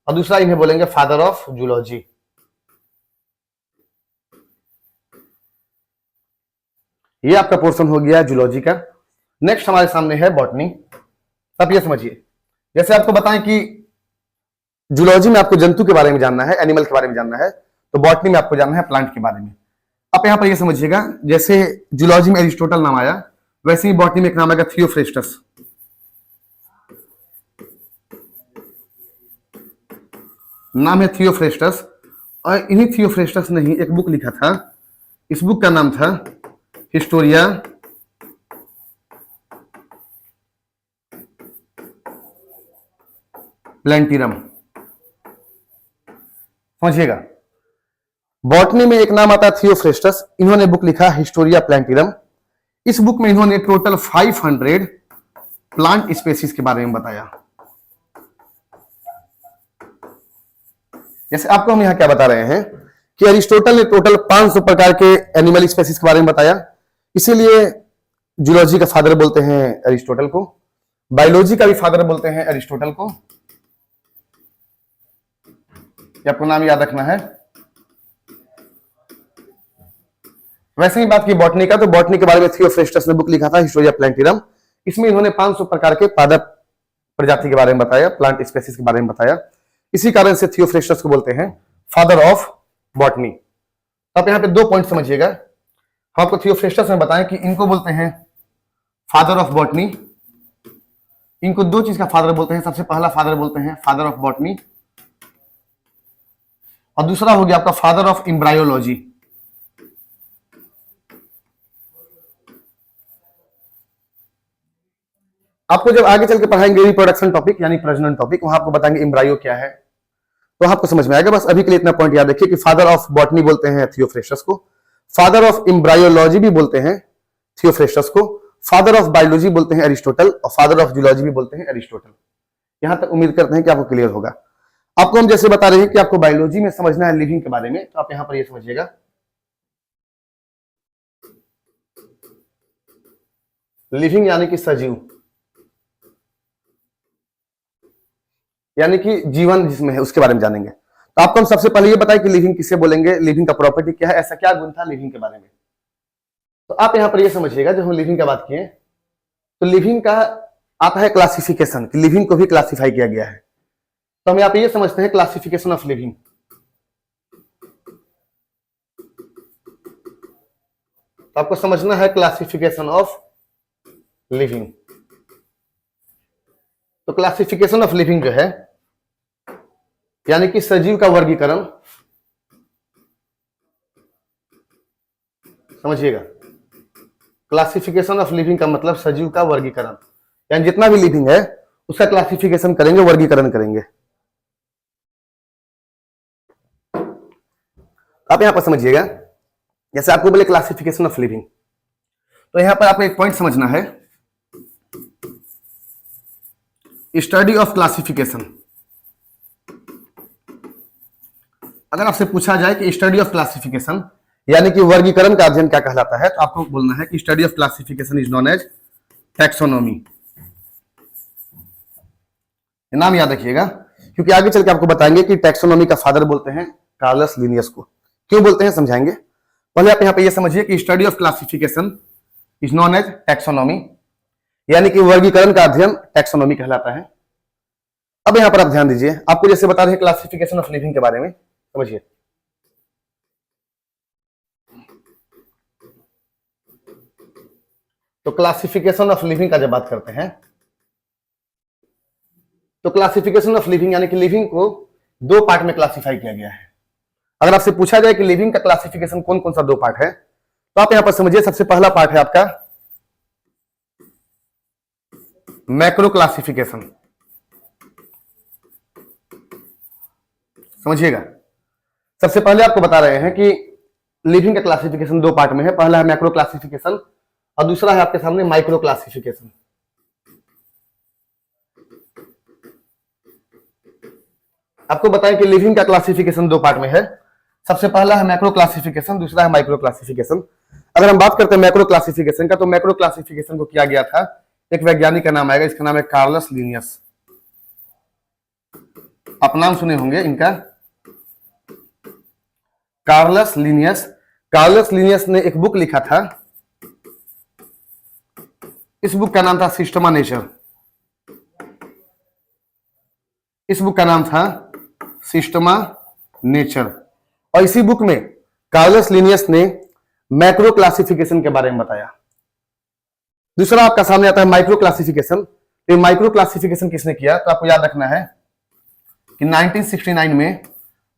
Speaker 1: और दूसरा इन्हें बोलेंगे फादर ऑफ जूलॉजी। ये आपका पोर्शन हो गया जूलॉजी का। नेक्स्ट हमारे सामने है बॉटनी। अब ये समझिए, जैसे आपको बताएं कि जूलॉजी में आपको जंतु के बारे में जानना है, एनिमल के बारे में जानना है, तो बॉटनी में आपको जानना है प्लांट के बारे में। आप यहां पर ये समझिएगा, जैसे जूलॉजी में एरिस्टोटल नाम आया, वैसे ही बॉटनी में एक नाम आएगा थियोफ्रेस्टस। नाम है थियोफ्रेस्टस, और इन्हीं थियोफ्रेस्टस ने ही एक बुक लिखा था, इस बुक का नाम था हिस्टोरिया प्लेंटिरम। समझिएगा, बॉटनी में एक नाम आता है थियोफ्रेस्टस, इन्होंने बुक लिखा हिस्टोरिया प्लेंटिरम। इस बुक में इन्होंने टोटल 500 प्लांट स्पेसीज के बारे में बताया। जैसे आपको हम यहां क्या बता रहे हैं कि अरिस्टोटल ने टोटल 500 प्रकार के एनिमल स्पेसीज के बारे में बताया, इसीलिए जूलॉजी का फादर बोलते हैं अरिस्टोटल को, बायोलॉजी का भी फादर बोलते हैं अरिस्टोटल को। ये आपको नाम याद रखना है। वैसे ही बात की बॉटनी का, तो बॉटनी के बारे में थियोफ्रेस्टस ने बुक लिखा था हिस्टोरिया प्लेंटिरम। इसमें इन्होंने 500 प्रकार के पादप प्रजाति के बारे में बताया, प्लांट स्पेसीज के बारे में बताया। इसी कारण से थियोफ्रेस्टस को बोलते हैं फादर ऑफ बॉटनी। तो आप यहां पे 2 पॉइंट समझिएगा। हम आपको थियोफ्रेस्टस में बताएं कि इनको बोलते हैं फादर ऑफ बॉटनी, इनको 2 चीज का फादर बोलते हैं। सबसे पहला फादर बोलते हैं फादर ऑफ बॉटनी, और दूसरा हो गया आपका फादर ऑफ एम्ब्रायोलॉजी। आपको जब आगे चल के पढ़ाएंगे रिप्रोडक्शन टॉपिक, यानी प्रजनन टॉपिक, वहां आपको बताएंगे एम्ब्रायो क्या है, तो आपको समझ में आएगा। बस अभी के लिए इतना पॉइंट याद रखिए कि फादर ऑफ बॉटनी बोलते हैं थियोफ्रेस्टस को, फादर ऑफ एम्ब्रायोलॉजी भी बोलते हैं थियोफ्रेस्टस को, फादर ऑफ बायोलॉजी बोलते हैं एरिस्टोटल, और फादर ऑफ जूलॉजी भी बोलते हैं एरिस्टोटल। यहां तक उम्मीद करते हैं कि आपको क्लियर होगा। आपको हम जैसे बता रहे हैं कि आपको बायोलॉजी में समझना है लिविंग के बारे में, तो आप यहां पर ये समझिएगा, लिविंग यानी कि सजीव, यानी कि जीवन जिसमें है उसके बारे में जानेंगे। तो आपको हम सबसे पहले ये बताएं कि लिविंग किसे बोलेंगे, लिविंग का प्रॉपर्टी क्या है, ऐसा क्या गुण था लिविंग के बारे में। तो आप यहां पर ये समझिएगा, जब हम लिविंग का बात किए तो लिविंग का आता है क्लासिफिकेशन, कि लिविंग को भी क्लासिफाई किया गया है। तो हम यहां पर ये समझते हैं क्लासिफिकेशन ऑफ लिविंग। तो आपको समझना है क्लासिफिकेशन ऑफ लिविंग। तो क्लासिफिकेशन ऑफ लिविंग जो है, यानी कि सजीव का वर्गीकरण, समझिएगा, क्लासिफिकेशन ऑफ लिविंग का मतलब सजीव का वर्गीकरण, यानी जितना भी लिविंग है उसका क्लासिफिकेशन करेंगे, वर्गीकरण करेंगे। आप यहां पर समझिएगा, जैसे आपको बोले क्लासिफिकेशन ऑफ लिविंग, तो यहां पर आपको एक पॉइंट समझना है, स्टडी ऑफ क्लासिफिकेशन। अगर आपसे पूछा जाए कि स्टडी ऑफ क्लासिफिकेशन यानी कि वर्गीकरण का अध्ययन क्या कहलाता है, तो आपको बोलना है कि study of classification is known as taxonomy. नाम याद रखिएगा, क्योंकि आगे चल के आपको बताएंगे कि टैक्सोनॉमी का फादर बोलते हैं कार्लस लिनियस को। क्यों बोलते हैं समझाएंगे। पहले आप यहां पे ये समझिए कि study of classification is known as taxonomy, यानी कि वर्गीकरण का अध्ययन टैक्सोनॉमी कहलाता है। अब यहां पर आप ध्यान दीजिए, आपको जैसे बता रहे हैं क्लासिफिकेशन ऑफ लिविंग के बारे में, समझिए। तो क्लासिफिकेशन ऑफ लिविंग का जब बात करते हैं तो क्लासिफिकेशन ऑफ लिविंग यानी कि लिविंग को दो पार्ट में क्लासिफाई किया गया है। अगर आपसे पूछा जाए कि लिविंग का क्लासिफिकेशन कौन कौन सा दो पार्ट है, तो आप यहां पर समझिए सबसे पहला पार्ट है आपका मैक्रो क्लासिफिकेशन। समझिएगा, सबसे पहले आपको बता रहे हैं कि लिविंग का क्लासिफिकेशन दो पार्ट में है। पहला है मैक्रो क्लासिफिकेशन और दूसरा है आपके सामने माइक्रो क्लासिफिकेशन। आपको बताएं कि लिविंग का क्लासिफिकेशन दो पार्ट में है। सबसे पहला है मैक्रो क्लासिफिकेशन, दूसरा है माइक्रो क्लासिफिकेशन। अगर हम बात करते हैं मैक्रो क्लासिफिकेशन का, तो मैक्रो क्लासिफिकेशन को किया गया था, एक वैज्ञानिक का नाम आएगा, इसका नाम है कार्लस लिनियस। आप नाम सुने होंगे इनका, कार्लस लिनियस। कार्लस लिनियस ने एक बुक लिखा था, इस बुक का नाम था सिस्टमा नेचर। इस बुक का नाम था सिस्टमा नेचर और इसी बुक में कार्लस लिनियस ने मैक्रो क्लासिफिकेशन के बारे में बताया। दूसरा आपका सामने आता है माइक्रो क्लासिफिकेशन। तो माइक्रो क्लासिफिकेशन किसने किया, तो आपको याद रखना है कि 1969 में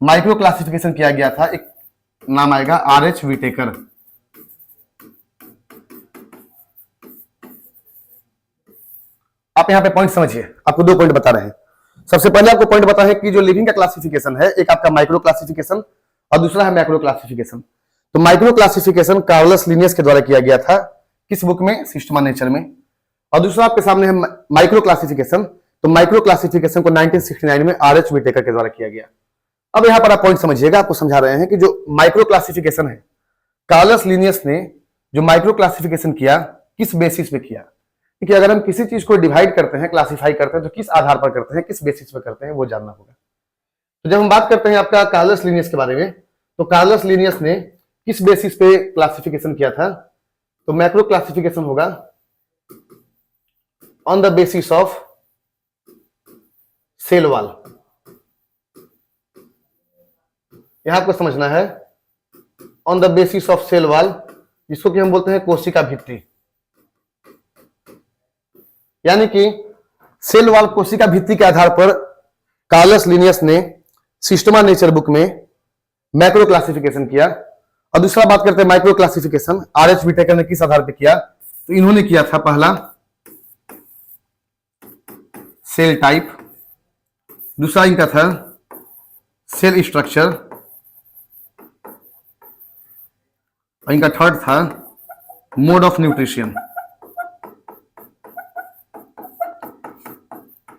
Speaker 1: माइक्रो क्लासिफिकेशन किया गया था, एक नाम आएगा आर.एच. विटेकर। आप यहां पे पॉइंट समझिए, आपको दो पॉइंट बता रहे हैं। सबसे पहले आपको पॉइंट बता है कि जो लिविंग का क्लासिफिकेशन है, एक आपका माइक्रो क्लासिफिकेशन और दूसरा है मैक्रो क्लासिफिकेशन। तो माइक्रो क्लासिफिकेशन कार्लस लिनियस के द्वारा किया गया था, किस बुक में, सिस्टमा नेचर में। और दूसरा आपके सामने है माइक्रो क्लासिफिकेशन। तो माइक्रो क्लासिफिकेशन को 1969 में आर.एच. विटेकर के द्वारा किया गया। अब यहां पर आप पॉइंट समझिएगा, आपको समझा रहे हैं कि जो माइक्रो क्लासिफिकेशन है, कार्लस लिनियस ने जो माइक्रो क्लासिफिकेशन किया, किस बेसिस पे किया। कि अगर हम किसी चीज को डिवाइड करते हैं, क्लासिफाई करते हैं, तो किस आधार पर करते हैं, किस बेसिस पर करते हैं, वो जानना होगा। तो जब हम बात करते हैं आपका कार्लस लिनियस के बारे में, तो कार्लस लिनियस ने किस बेसिस पे क्लासिफिकेशन किया था, तो मैक्रो क्लासिफिकेशन होगा on the basis of cell wall. यहां आपको समझना है on the basis of cell wall, जिसको कि हम बोलते हैं कोशिका भित्ति। यानी कि सेल वॉल, कोशिका भित्ति के आधार पर कार्लस लिनियस ने सिस्टमा नेचर बुक में मैक्रो क्लासिफिकेशन किया। और दूसरा बात करते हैं माइक्रो क्लासिफिकेशन, आर.एच. विटेकर ने किस आधार पर किया, तो इन्होंने किया था पहला सेल टाइप, दूसरा इनका था सेल स्ट्रक्चर और इनका थर्ड था मोड ऑफ न्यूट्रिशन।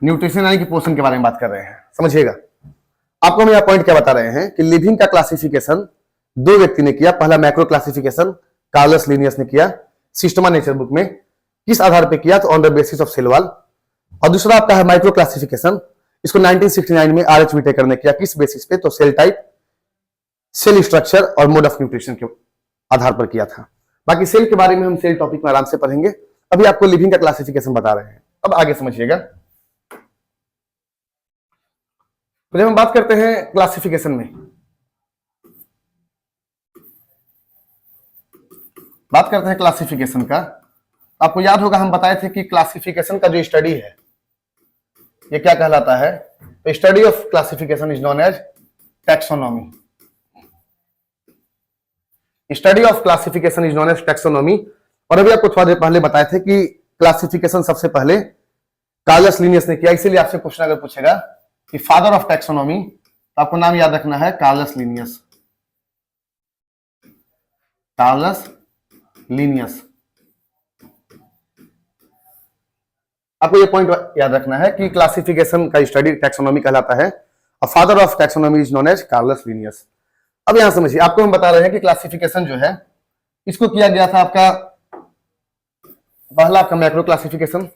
Speaker 1: न्यूट्रिशन यानी कि पोषण के बारे में बात कर रहे हैं, समझिएगा। आपको हम यह पॉइंट क्या बता रहे हैं कि लिविंग का क्लासिफिकेशन दो व्यक्ति ने किया। पहला मैक्रो क्लासिफिकेशन कार्लस लिनियस ने किया सिस्टमा नेचर बुक में, किस आधार पे किया, तो on the basis of cell wall. और दूसरा आपका है माइक्रो क्लासिफिकेशन, इसको 1969 में आर.एच. विटेकर ने किया, किस बेसिस पे, तो सेल टाइप, सेल स्ट्रक्चर और मोड ऑफ न्यूट्रिशन के आधार पर किया था। बाकी सेल के बारे में हम सेल टॉपिक में आराम से पढ़ेंगे, अभी आपको लिविंग का क्लासिफिकेशन बता रहे हैं। अब आगे समझिएगा। तो जब हम बात करते हैं क्लासिफिकेशन में, बात करते हैं क्लासिफिकेशन का, आपको याद होगा हम बताए थे कि क्लासिफिकेशन का जो स्टडी है, ये क्या कहलाता है, तो study of classification is known as taxonomy. Study of classification is known as taxonomy. और अभी आपको थोड़ा देर पहले बताए थे कि क्लासिफिकेशन सबसे पहले कार्लस लिनियस ने किया। इसीलिए आपसे क्वेश्चन अगर पूछेगा कि फादर ऑफ टैक्सोनॉमी, तो आपको नाम याद रखना है कार्लस लिनियस। कार्लस लिनियस, आपको ये पॉइंट याद रखना है कि क्लासिफिकेशन का स्टडी टैक्सोनॉमी कहलाता है और father of taxonomy is known as Carolus Linnaeus. अब यहां समझिए, आपको हम बता रहे हैं कि क्लासिफिकेशन जो है, इसको किया गया था आपका पहला आपका मैक्रो क्लासिफिकेशन,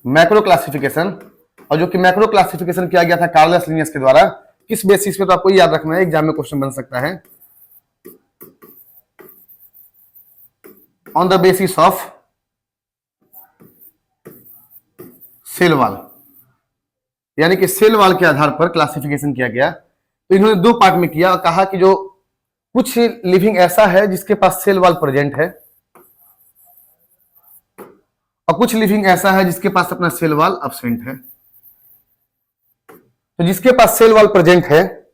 Speaker 1: मैक्रो क्लासिफिकेशन, और जो कि मैक्रो क्लासिफिकेशन किया गया था कार्लस लिनियस के द्वारा, किस बेसिस पे, तो आपको याद रखना है, एग्जाम में क्वेश्चन बन सकता है, on the basis of cell wall. यानी कि सेल वॉल के आधार पर क्लासिफिकेशन किया गया। तो इन्होंने दो पार्ट में किया और कहा कि जो कुछ लिविंग ऐसा है जिसके पास सेल वॉल प्रेजेंट है, और कुछ लिविंग ऐसा है जिसके पास अपना सेल वॉल एब्सेंट है। तो जिसके पास सेल वॉल प्रेजेंट है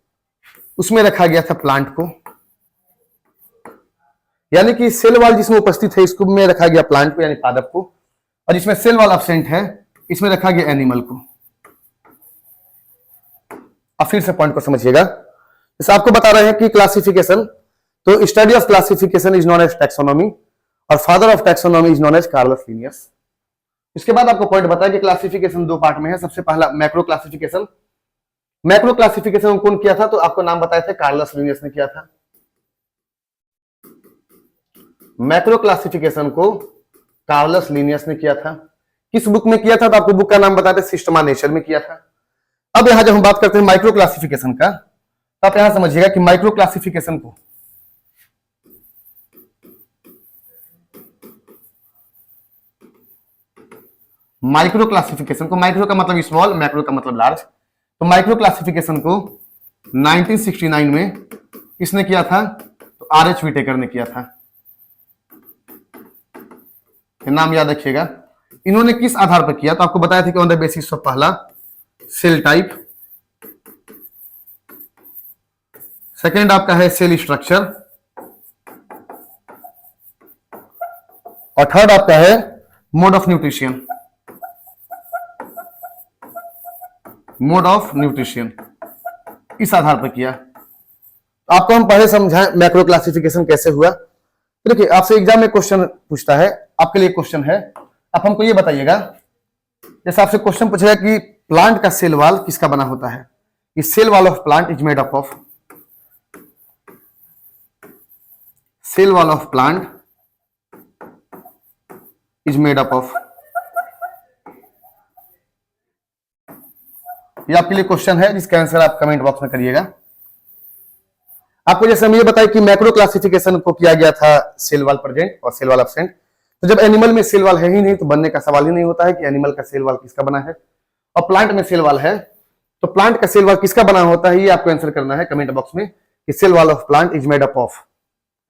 Speaker 1: उसमें रखा गया था प्लांट को, यानी कि सेल वॉल जिसमें उपस्थित है इसको में रखा गया प्लांट को यानी पादप को, और जिसमें सेल वॉल एब्सेंट है इसमें रखा गया एनिमल को। अब फिर से पॉइंट को समझिएगा। जैसे आपको बता रहे हैं कि क्लासिफिकेशन, तो study of classification is known as taxonomy और father of taxonomy is known as Carolus Linnaeus. इसके बाद आपको पॉइंट बताया कि क्लासिफिकेशन दो पार्ट में है। सबसे पहला मैक्रो क्लासिफिकेशन। मैक्रो क्लासिफिकेशन कौन किया था? तो आपको नाम बताए थे, कार्लस लिनियस ने किया था। मैक्रो क्लासिफिकेशन को कार्लस लिनियस ने किया था। किस बुक में किया था? तो आपको बुक का नाम बताते, सिस्टमा नेचर में किया था। अब यहां जब हम बात करते हैं माइक्रो क्लासिफिकेशन का, तो आप यहां समझिएगा कि माइक्रो क्लासिफिकेशन को माइक्रो का मतलब स्मॉल, मैक्रो का मतलब लार्ज। तो माइक्रो क्लासिफिकेशन को 1969 में किसने किया था? तो आर.एच. व्हिटेकर ने किया था। नाम याद रखिएगा। इन्होंने किस आधार पर किया? तो आपको बताया था कि ऑन द बेसिस ऑफ पहला सेल टाइप, सेकेंड आपका है सेल स्ट्रक्चर, और थर्ड आपका है मोड ऑफ न्यूट्रिशन। इस आधार पर किया। आपको हम पहले समझाएं मैक्रो क्लासिफिकेशन कैसे हुआ। देखिए, आपसे एग्जाम में क्वेश्चन पूछता है, आपके लिए क्वेश्चन है, आप हमको ये बताइएगा, जैसे आपसे क्वेश्चन पूछेगा कि प्लांट का सेल वॉल किसका बना होता है? Cell wall of plant is made up of, cell wall of plant is made up of, ये आपके लिए क्वेश्चन है जिसका आंसर आप कमेंट बॉक्स में करिएगा। आपको जैसे हम ये बताए कि मैक्रो क्लासिफिकेशन को किया गया था सेल वॉल प्रेजेंट और सेल वॉल एब्सेंट। तो जब एनिमल में सेल वॉल है ही नहीं तो बनने का सवाल ही नहीं होता है कि एनिमल का सेल वॉल किसका बना है। और प्लांट में सेल वॉल है तो प्लांट का सेल वॉल किसका बना होता है, ये आपको आंसर करना है कमेंट बॉक्स में कि cell wall of plant is made up of.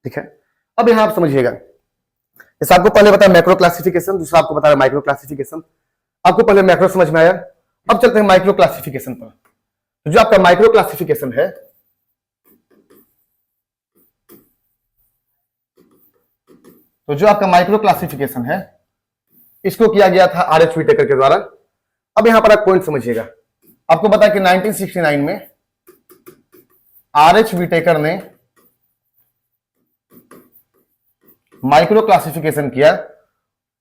Speaker 1: ठीक है, अब यहां आप समझिएगा, जैसे आपको पहले बताया मैक्रो क्लासिफिकेशन, दूसरा आपको बता रहा माइक्रो क्लासिफिकेशन। आपको पहले मैक्रो समझ में आया, अब चलते हैं माइक्रो क्लासिफिकेशन पर। तो जो आपका माइक्रो क्लासिफिकेशन है, तो जो आपका माइक्रो क्लासिफिकेशन है इसको किया गया था आर.एच. व्हिटेकर के द्वारा। अब यहां पर आप पॉइंट समझिएगा, आपको पता है कि 1969 में आर.एच. व्हिटेकर ने माइक्रो क्लासिफिकेशन किया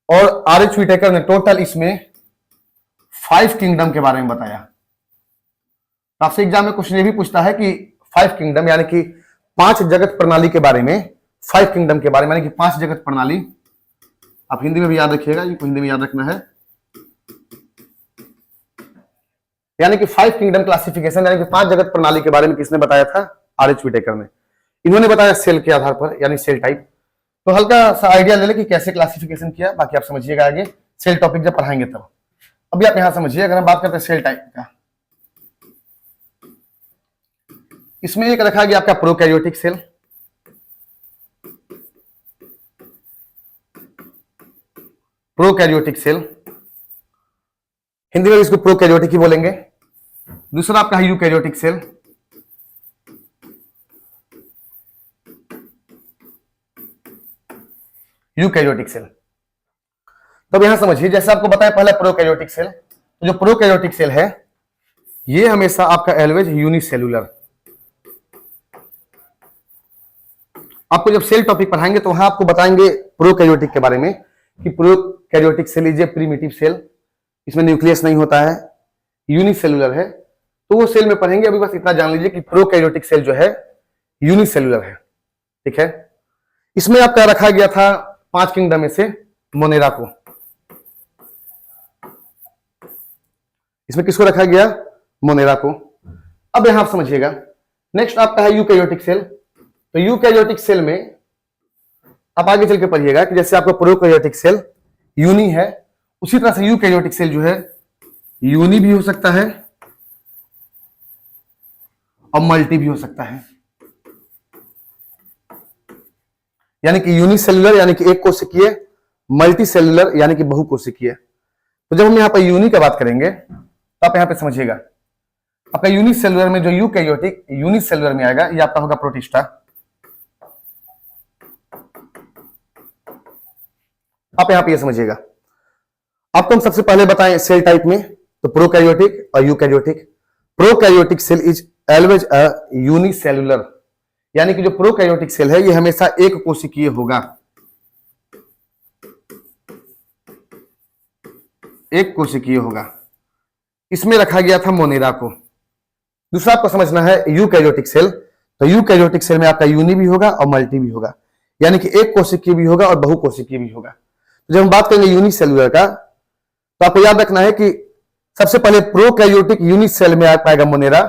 Speaker 1: और आर.एच. व्हिटेकर ने टोटल इसमें 5 किंगडम के बारे में बताया। आपसे एग्जाम में क्वेश्चन ये भी पूछता है कि 5 किंगडम यानी कि 5 जगत प्रणाली के बारे में, 5 किंगडम के बारे में यानी कि 5 जगत प्रणाली। आप हिंदी में भी याद रखिएगा, ये हिंदी में याद रखना है, यानी कि 5 किंगडम क्लासिफिकेशन यानी कि 5 जगत प्रणाली के बारे में किसने बताया था? आर.एच. व्हिटेकर ने। इन्होंने बताया सेल के आधार पर यानी सेल टाइप। तो हल्का सा आइडिया ले ले कि कैसे क्लासिफिकेशन किया, बाकी आप समझिएगा आगे सेल टॉपिक जब पढ़ाएंगे तब। अभी आप यहां समझिए, अगर हम बात करते हैं सेल टाइप का, इसमें एक रखा गया आपका prokaryotic cell, prokaryotic cell, Hindi में इसको प्रोकैरियोटिक ही बोलेंगे। दूसरा आपका है यूकैरियोटिक सेल, यूकैरियोटिक सेल। तब यहां समझिए, जैसे आपको बताया पहले प्रोकैरियोटिक सेल, तो जो प्रोकैरियोटिक सेल है ये हमेशा आपका एलवेज यूनिसेल्यूलर। आपको जब सेल टॉपिक पढ़ाएंगे तो वहां आपको बताएंगे प्रोकैरियोटिक के बारे में कि prokaryotic cell is a primitive cell, इसमें न्यूक्लियस नहीं होता है, यूनिसेल्यूलर है। तो वो सेल में पढ़ेंगे, अभी बस इतना जान लीजिए कि प्रोकैरियोटिक सेल जो है यूनिसेल्यूलर है। ठीक है, इसमें आपका रखा गया था 5 किंगडम में से मोनेरा को। इसमें किसको रखा गया? मोनेरा को। अब यहां आप समझिएगा, नेक्स्ट आपका है यूकैरियोटिक सेल। तो यूकैरियोटिक सेल में आप आगे चल के पढ़िएगा कि जैसे आपका प्रोकैरियोटिक सेल यूनी है, उसी तरह से यूकैरियोटिक सेल जो है यूनी भी हो सकता है और मल्टी भी हो सकता है। यानी कि यूनिसेल्युलर यानी कि एक कोशिकीय, मल्टी सेल्युलर यानी कि बहुकोशिकीय। तो जब हम यहाँ पर यूनि की बात करेंगे तो आप यहाँ पे समझिएगा, आपका यूनिसेल्युलर में जो यूकैरियोटिक यूनिसेल्युलर में आएगा ये आपका होगा प्रोटिस्टा। आप यहाँ पे ये समझिएगा। आपको हम सबसे पहले बताएं सेल टाइप में, तो प्रोकैरियोटिक और eukaryotic. Prokaryotic cell is always a unicellular, यानी कि जो प्रोकैरियोटिक सेल है ये हमेशा एक कोशिकीय होगा, एक कोशिकीय होगा। इसमें रखा गया था मोनेरा को। दूसरा आपको समझना है यूकैरियोटिक सेल, तो यूकैरियोटिक सेल में आपका यूनि भी होगा और मल्टी भी होगा, यानी कि एक कोशिकीय भी होगा और बहुकोशिकीय भी होगा। तो जब हम बात करेंगे यूनिसेल्युलर का, तो आपको याद रखना है कि सबसे पहले प्रोकैरियोटिक यूनिसेल में आपका आएगा मोनेरा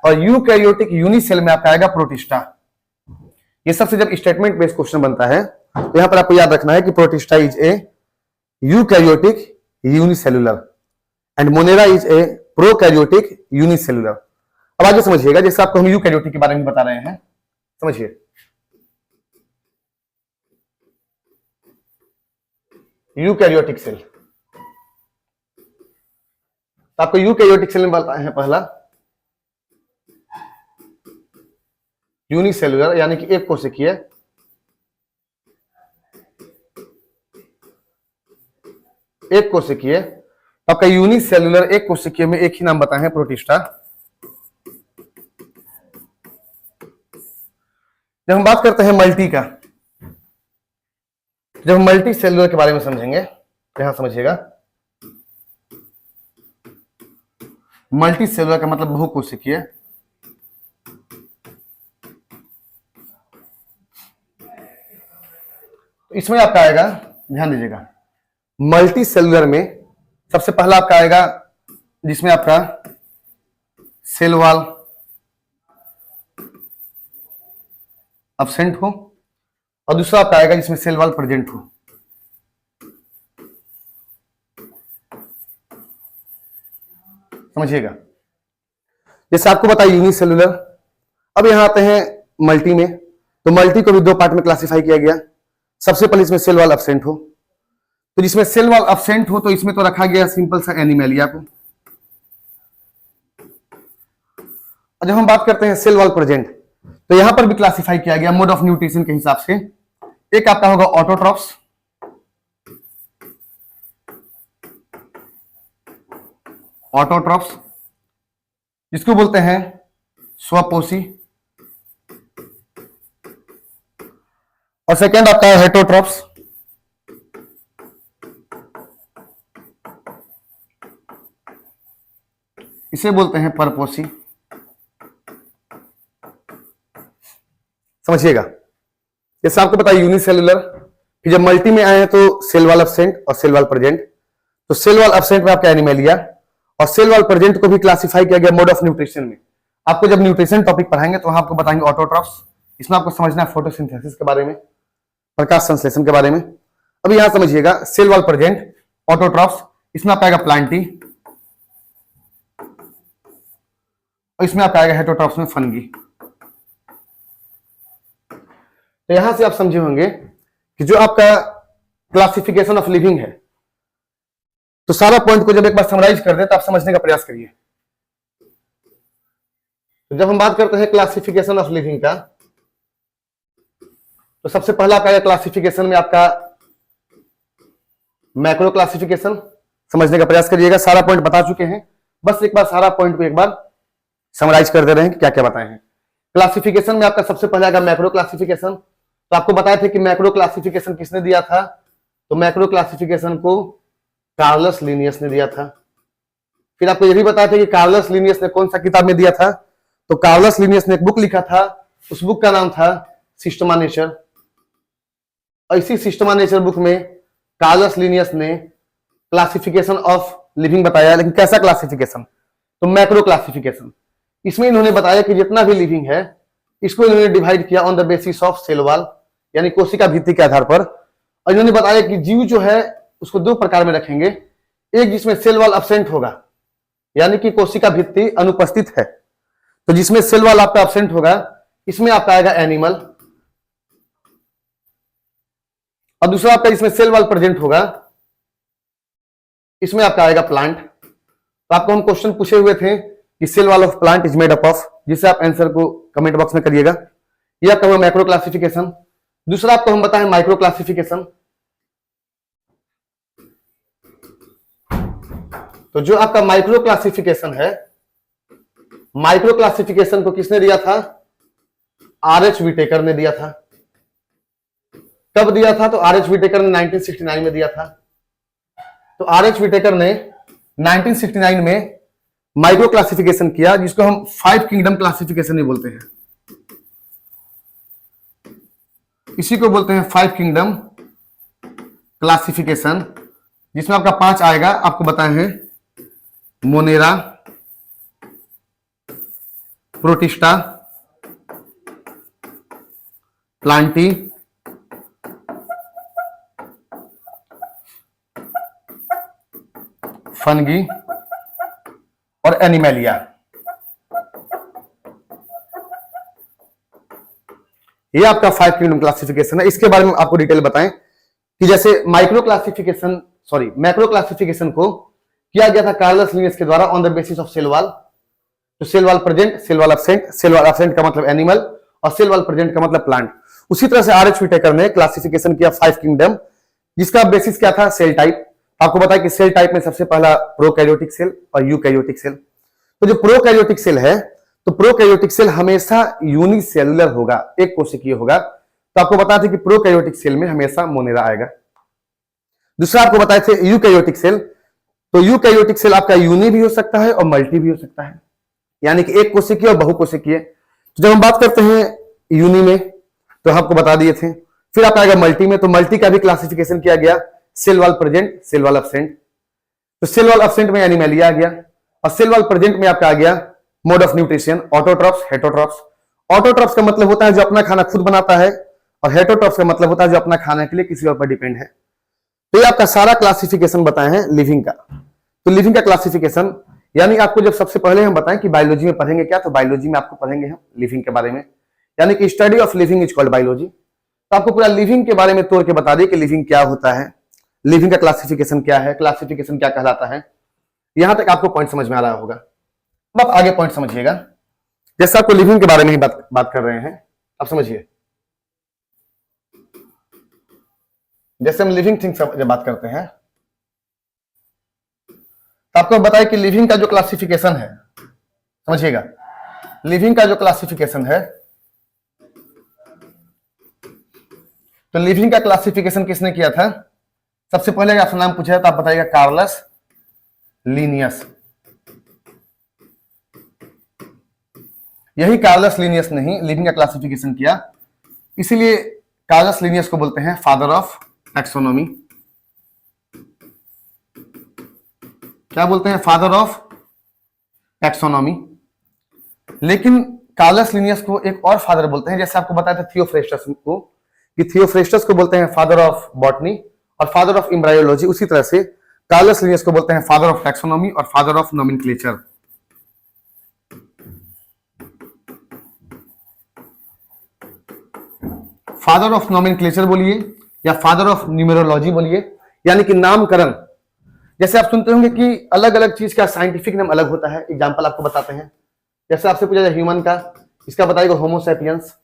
Speaker 1: और यूकैरियोटिक यूनिसेल में आपका आएगा प्रोटिस्टा। ये सबसे जब स्टेटमेंट बेस्ड क्वेश्चन बनता है तो यहां पर आपको याद रखना है कि protista is a eukaryotic unicellular and Monera is a prokaryotic unicellular. अब आगे समझिएगा, जैसे आपको हम यूकैरियोटिक के बारे में बता रहे हैं, समझिए। यूकैरियोटिक सेल, तो आपको यूकैरियोटिक सेल में बताए हैं पहला यूनिसेल्युलर यानी कि एक कोशिकीय, एक कोशिकीय। आपका यूनिसेल्युलर एक कोशिकीय में एक ही नाम बताए हैं प्रोटिस्टा। जब हम बात करते हैं मल्टी का, जब हम मल्टी सेल्युलर के बारे में समझेंगे तो यहां समझिएगा, मल्टी सेल्युलर का मतलब बहुकोशिकीय। तो इसमें आपका आएगा, ध्यान दीजिएगा, मल्टी सेल्युलर में सबसे पहला आपका आएगा जिसमें आपका सेल वॉल अब्सेंट हो और दूसरा आपका आएगा जिसमें सेल वॉल प्रेजेंट हो। समझिएगा, जैसे आपको बताया यूनिसेल्युलर। अब यहां आते हैं मल्टी में, तो मल्टी को भी दो पार्ट में क्लासिफाई किया गया। सबसे पहले इसमें सेल वॉल अब्सेंट हो, तो जिसमें सेल वॉल अब्सेंट हो तो इसमें तो रखा गया सिंपल सा एनिमेलिया को। और जब हम बात करते हैं सेल वॉल प्रेजेंट, तो यहां पर भी क्लासिफाई किया गया मोड ऑफ न्यूट्रिशन के हिसाब से। एक आपका होगा ऑटोट्रॉफ्स, ऑटोट्रॉफ्स जिसको बोलते हैं स्वपोषी, और सेकेंड आपका है हेटरोट्रॉफ्स, इसे बोलते हैं परपोषी। समझिएगा, जैसे आपको पता है यूनिसेल्युलर, फिर जब मल्टी में आए हैं तो सेल वॉल एब्सेंट और सेल वॉल प्रेजेंट। तो सेल वॉल एब्सेंट में आपका एनिमेलिया और सेल वॉल प्रेजेंट को भी क्लासिफाई किया गया मोड ऑफ न्यूट्रिशन में। आपको जब न्यूट्रिशन टॉपिक पढ़ाएंगे तो वहां आपको बताएंगे ऑटोट्रॉफ्स, इसमें आपको समझना है फोटोसिंथेसिस के बारे में, प्रकाश संश्लेषण के बारे में। अब यहां समझिएगा सेल वॉल प्रेजेंट, ऑटोट्रॉफ्स, इसमें आपका आएगा प्लांटी और इसमें आपका आएगा हेटरोट्रॉफ्स में फंगी। तो यहां से आप समझे होंगे कि जो आपका क्लासिफिकेशन ऑफ लिविंग है, तो सारा पॉइंट को जब एक बार समराइज कर दे तो आप समझने का प्रयास करिए। तो जब हम बात करते हैं क्लासिफिकेशन ऑफ लिविंग का, तो सबसे पहला आपका क्लासिफिकेशन में आपका मैक्रो क्लासिफिकेशन, समझने का प्रयास करिएगा। सारा पॉइंट बता चुके हैं, बस एक बार सारा पॉइंट को एक बार समराइज कर दे रहे हैं कि क्या क्या बताए हैं। क्लासिफिकेशन में आपका सबसे पहले आएगा मैक्रो क्लासिफिकेशन। तो आपको बताए थे कि मैक्रो क्लासिफिकेशन किसने दिया था, तो मैक्रो क्लासिफिकेशन को कार्लस लिनियस ने दिया था। फिर आपको यह भी बताया था कि कार्लस लिनियस ने कौन सा किताब में दिया था, तो कार्लस लिनियस ने एक बुक लिखा था, उस बुक का नाम था सिस्टमा नेचर। और इसी सिस्टमा नेचर बुक में कार्लस लिनियस ने क्लासिफिकेशन ऑफ लिविंग बताया, लेकिन कैसा क्लासिफिकेशन, तो मैक्रो क्लासिफिकेशन। इसमें इन्होंने बताया कि जितना भी लिविंग है इसको इन्होंने डिवाइड किया on the basis of cell wall, यानी कोशिका भित्ति के आधार पर। और इन्होंने बताया कि जीव जो है उसको दो प्रकार में रखेंगे, एक जिसमें सेल वॉल अब्सेंट होगा, यानी कि कोशिका भित्ति अनुपस्थित है, तो जिसमें सेल वॉल आपका अब्सेंट होगा इसमें आपका आएगा एनिमल। और दूसरा आपका इसमें सेल वॉल प्रेजेंट होगा, इसमें आपका आएगा प्लांट। तो आपको हम क्वेश्चन पूछे हुए थे कि cell wall of plant is made up of, जिससे आप आंसर को कमेंट बॉक्स में करिएगा। ये आपका हुआ मैक्रो क्लासिफिकेशन। दूसरा आपको हम बताएं माइक्रो क्लासिफिकेशन। तो जो आपका माइक्रो क्लासिफिकेशन है, माइक्रो क्लासिफिकेशन को किसने दिया था? आर.एच. विटेकर ने दिया था। कब दिया था? तो आर.एच. विटेकर ने 1969 में दिया था। तो आर.एच. विटेकर ने 1969 में माइक्रो क्लासिफिकेशन किया, जिसको हम 5 किंगडम क्लासिफिकेशन भी बोलते हैं। इसी को बोलते हैं 5 किंगडम क्लासिफिकेशन, जिसमें आपका 5 आएगा, आपको बताए हैं मोनेरा, प्रोटिस्टा, प्लांटी, फंगी और एनिमेलिया। ये आपका 5 किंगडम क्लासिफिकेशन है। इसके बारे में आपको डिटेल बताएं कि जैसे माइक्रो क्लासिफिकेशन मैक्रो क्लासिफिकेशन को किया गया था कार्लस लिनियस के द्वारा on the basis of cell wall. तो cell wall present, cell wall absent, cell wall absent का मतलब एनिमल और सेल वॉल प्रेजेंट का मतलब प्लांट। उसी तरह से आर.एच. विटेकर ने क्लासिफिकेशन किया 5 किंगडम, जिसका बेसिस क्या था? Cell type. आपको बताया कि सेल टाइप में सबसे पहला प्रोकैरियोटिक सेल और यूकैरियोटिक सेल। तो जो प्रोकैरियोटिक सेल है, तो प्रोकैरियोटिक सेल हमेशा यूनिसेलुलर होगा, एक कोशिकीय होगा। तो आपको बताया था कि प्रोकैरियोटिक सेल में हमेशा मोनेरा आएगा। दूसरा आपको बताए थे यूकैरियोटिक सेल। तो यूकैरियोटिक सेल आपका यूनि भी हो सकता है और मल्टी भी हो सकता है, यानी कि एक कोशिकीय और बहुकोशिकीय। तो जब हम बात करते हैं यूनि में, तो आपको बता दिए थे। फिर आपका आएगा मल्टी में। तो मल्टी का भी क्लासिफिकेशन किया गया, cell wall present, cell wall absent. तो सेल वॉल एब्सेंट में एनिमेलिया आ गया और सेल वॉल प्रेजेंट में आपका आ गया mode of nutrition, autotrophs, heterotrophs. Autotrophs का मतलब होता है जो अपना खाना खुद बनाता है, और हेटरोट्रॉप्स का मतलब होता है जो अपना खाने के लिए किसी और पर डिपेंड है। तो ये आपका सारा क्लासिफिकेशन बताए हैं लिविंग का। तो लिविंग का क्लासिफिकेशन, यानी आपको जब सबसे पहले हम बताएं कि बायोलॉजी में पढ़ेंगे क्या, तो बायोलॉजी में आपको पढ़ेंगे हम लिविंग के बारे में, यानी कि study of living is called biology. तो आपको पूरा लिविंग के बारे में तोड़ के बता दिए कि लिविंग क्या होता है, लिविंग का क्लासिफिकेशन क्या है, क्लासिफिकेशन क्या कहलाता है। यहां तक आपको पॉइंट समझ में आ रहा होगा। अब आप आगे पॉइंट समझिएगा। जैसे आपको लिविंग के बारे में ही बात कर रहे हैं, आप समझिए। जैसे हम लिविंग थिंग्स जब बात करते हैं, तो आपको बताया कि लिविंग का जो क्लासिफिकेशन है, समझिएगा, लिविंग का जो क्लासिफिकेशन है, तो लिविंग का क्लासिफिकेशन किसने किया था? सबसे पहले आपसे नाम पूछा है तो आप बताइएगा कार्लस लीनियस। यही कार्लस लीनियस ने ही लिविंग का क्लासिफिकेशन किया, इसीलिए कार्लस लीनियस को बोलते हैं फादर ऑफ टैक्सोनॉमी। क्या बोलते हैं? Father of taxonomy. लेकिन कार्लस लीनियस को एक और फादर बोलते हैं, जैसे आपको बताया था थियोफ्रेस्टस को, कि थियोफ्रेस्टस को बोलते हैं फादर ऑफ बॉटनी और फादर ऑफ एम्ब्रायोलॉजी। उसी तरह से कार्लस लीनियस को बोलते हैं फादर ऑफ टैक्सोनॉमी और father of nomenclature. Father of nomenclature बोलिए या फादर ऑफ न्यूमेरोलॉजी बोलिए, यानी कि नामकरण। जैसे आप सुनते होंगे कि अलग अलग चीज का साइंटिफिक नाम अलग होता है। एग्जांपल आपको बताते हैं, जैसे आपसे पूछा जाए ह्यूमन का, इसका बताइएगा होमो सैपियंस।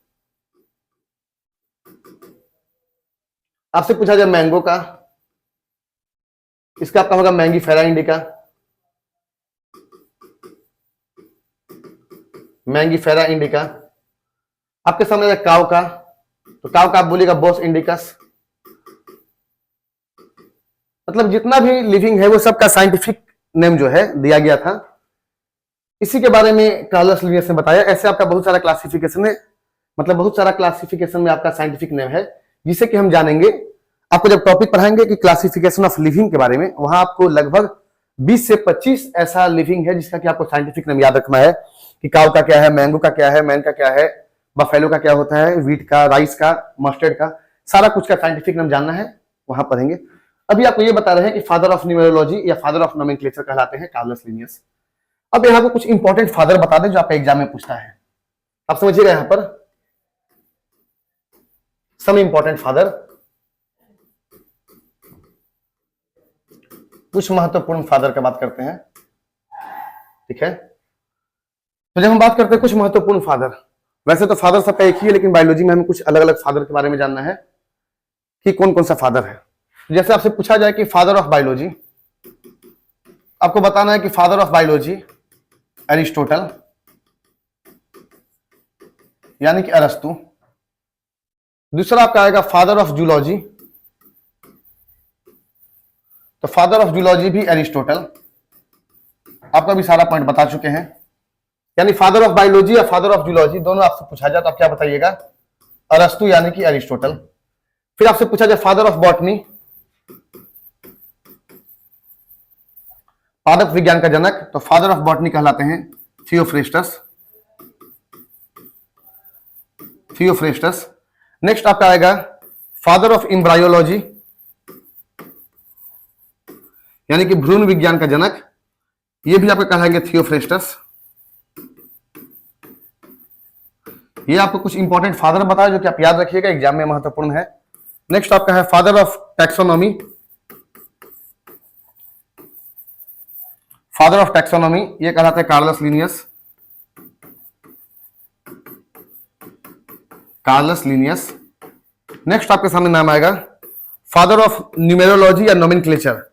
Speaker 1: आपसे पूछा जाए मैंगो का, इसका आपका होगा मैंगीफेरा इंडिका, मैंगीफेरा इंडिका। आपके सामने काव का, तो काव का आप बोलिएगा बोस इंडिकस। मतलब जितना भी लिविंग है वो सबका साइंटिफिक नेम जो है दिया गया था, इसी के बारे में कार्लस लीनियस ने बताया। ऐसे आपका बहुत सारा क्लासिफिकेशन है, मतलब बहुत सारा क्लासिफिकेशन में आपका साइंटिफिक नेम है, जिसे कि हम जानेंगे। आपको जब टॉपिक पढ़ाएंगे कि क्लासिफिकेशन ऑफ लिविंग के बारे में, वहां आपको लगभग 20 से 25 ऐसा लिविंग है जिसका कि आपको साइंटिफिक नेम याद रखना है कि काव का क्या है, मैंगो का क्या है, मैन का क्या है, बफेलो का क्या होता है, व्हीट का, राइस का, मस्टर्ड का, सारा कुछ का साइंटिफिक नाम जानना है, वहां पढ़ेंगे। अभी आपको ये बता रहे हैं कि फादर ऑफ न्यूमेरोलॉजी या फादर ऑफ नोमेनक्लेचर कहलाते हैं कार्लस लीनियस। अब यहाँ पर कुछ इंपॉर्टेंट फादर बता दें जो आपका एग्जाम में पूछता है, आप समझिएगा। यहां पर सम इंपॉर्टेंट फादर, कुछ महत्वपूर्ण फादर की बात करते हैं, ठीक है। तो जब हम बात करते हैं कुछ महत्वपूर्ण फादर, वैसे तो फादर सबका एक ही है, लेकिन बायोलॉजी में हमें कुछ अलग अलग फादर के बारे में जानना है कि कौन कौन सा फादर है। जैसे आपसे पूछा जाए कि फादर ऑफ बायोलॉजी, आपको बताना है कि फादर ऑफ बायोलॉजी एरिस्टोटल यानी कि अरस्तु। दूसरा आपका आएगा फादर ऑफ जूलॉजी, तो फादर ऑफ जूलॉजी भी एरिस्टोटल। आपका भी सारा पॉइंट बता चुके हैं। यानी फादर ऑफ बायोलॉजी या फादर ऑफ जूलॉजी दोनों आपसे पूछा जाए तो आप क्या बताइएगा, अरस्तु यानी कि एरिस्टोटल। फिर आपसे पूछा जाए फादर ऑफ बॉटनी, पादप विज्ञान का जनक, तो फादर ऑफ बॉटनी कहलाते हैं थियोफ्रेस्टस। थियोफ्रेस्टस। नेक्स्ट आपका आएगा फादर ऑफ एम्ब्रायोलॉजी यानी कि भ्रूण विज्ञान का जनक, ये भी आपका कहलाएंगे थियोफ्रेस्टस। ये आपको कुछ इंपॉर्टेंट फादर बताया जो कि आप याद रखिएगा, एग्जाम में महत्वपूर्ण है। नेक्स्ट आपका है father of taxonomy. Father of taxonomy ये कहलाते हैं Carolus Linnaeus. Carolus Linnaeus. Next आपके सामने नाम आएगा फादर ऑफ न्यूमेरोलॉजी या नोमेनक्लेचर।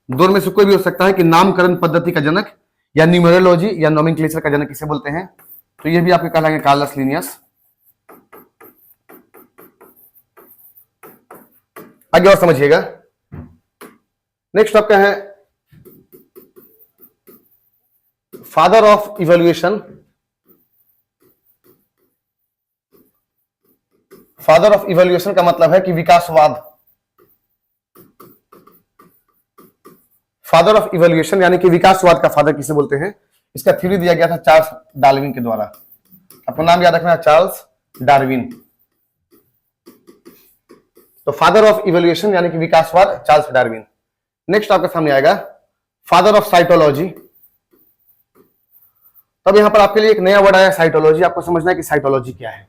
Speaker 1: दोनों में से कोई भी हो सकता है कि नामकरण पद्धति का जनक या न्यूमेरोलॉजी या नोमेनक्लेचर का जनक किसे बोलते हैं, तो ये भी आपके कहलाएंगे कार्लस लिनियस। आगे और समझिएगा। नेक्स्ट आपका है father of evolution. Father of evolution का मतलब है कि विकासवाद। फादर ऑफ इवोल्यूशन यानी कि विकासवाद का फादर किसे बोलते हैं, इसका थ्योरी दिया गया था चार्ल्स डार्विन के द्वारा। आपको नाम याद रखना है, चार्ल्स डार्विन। तो फादर ऑफ इवोल्यूशन यानी कि विकासवाद चार्ल्स डार्विन। नेक्स्ट आपके सामने आएगा फादर ऑफ साइटोलॉजी। तब यहां पर आपके लिए एक नया वर्ड आया साइटोलॉजी। आपको समझना है कि साइटोलॉजी क्या है।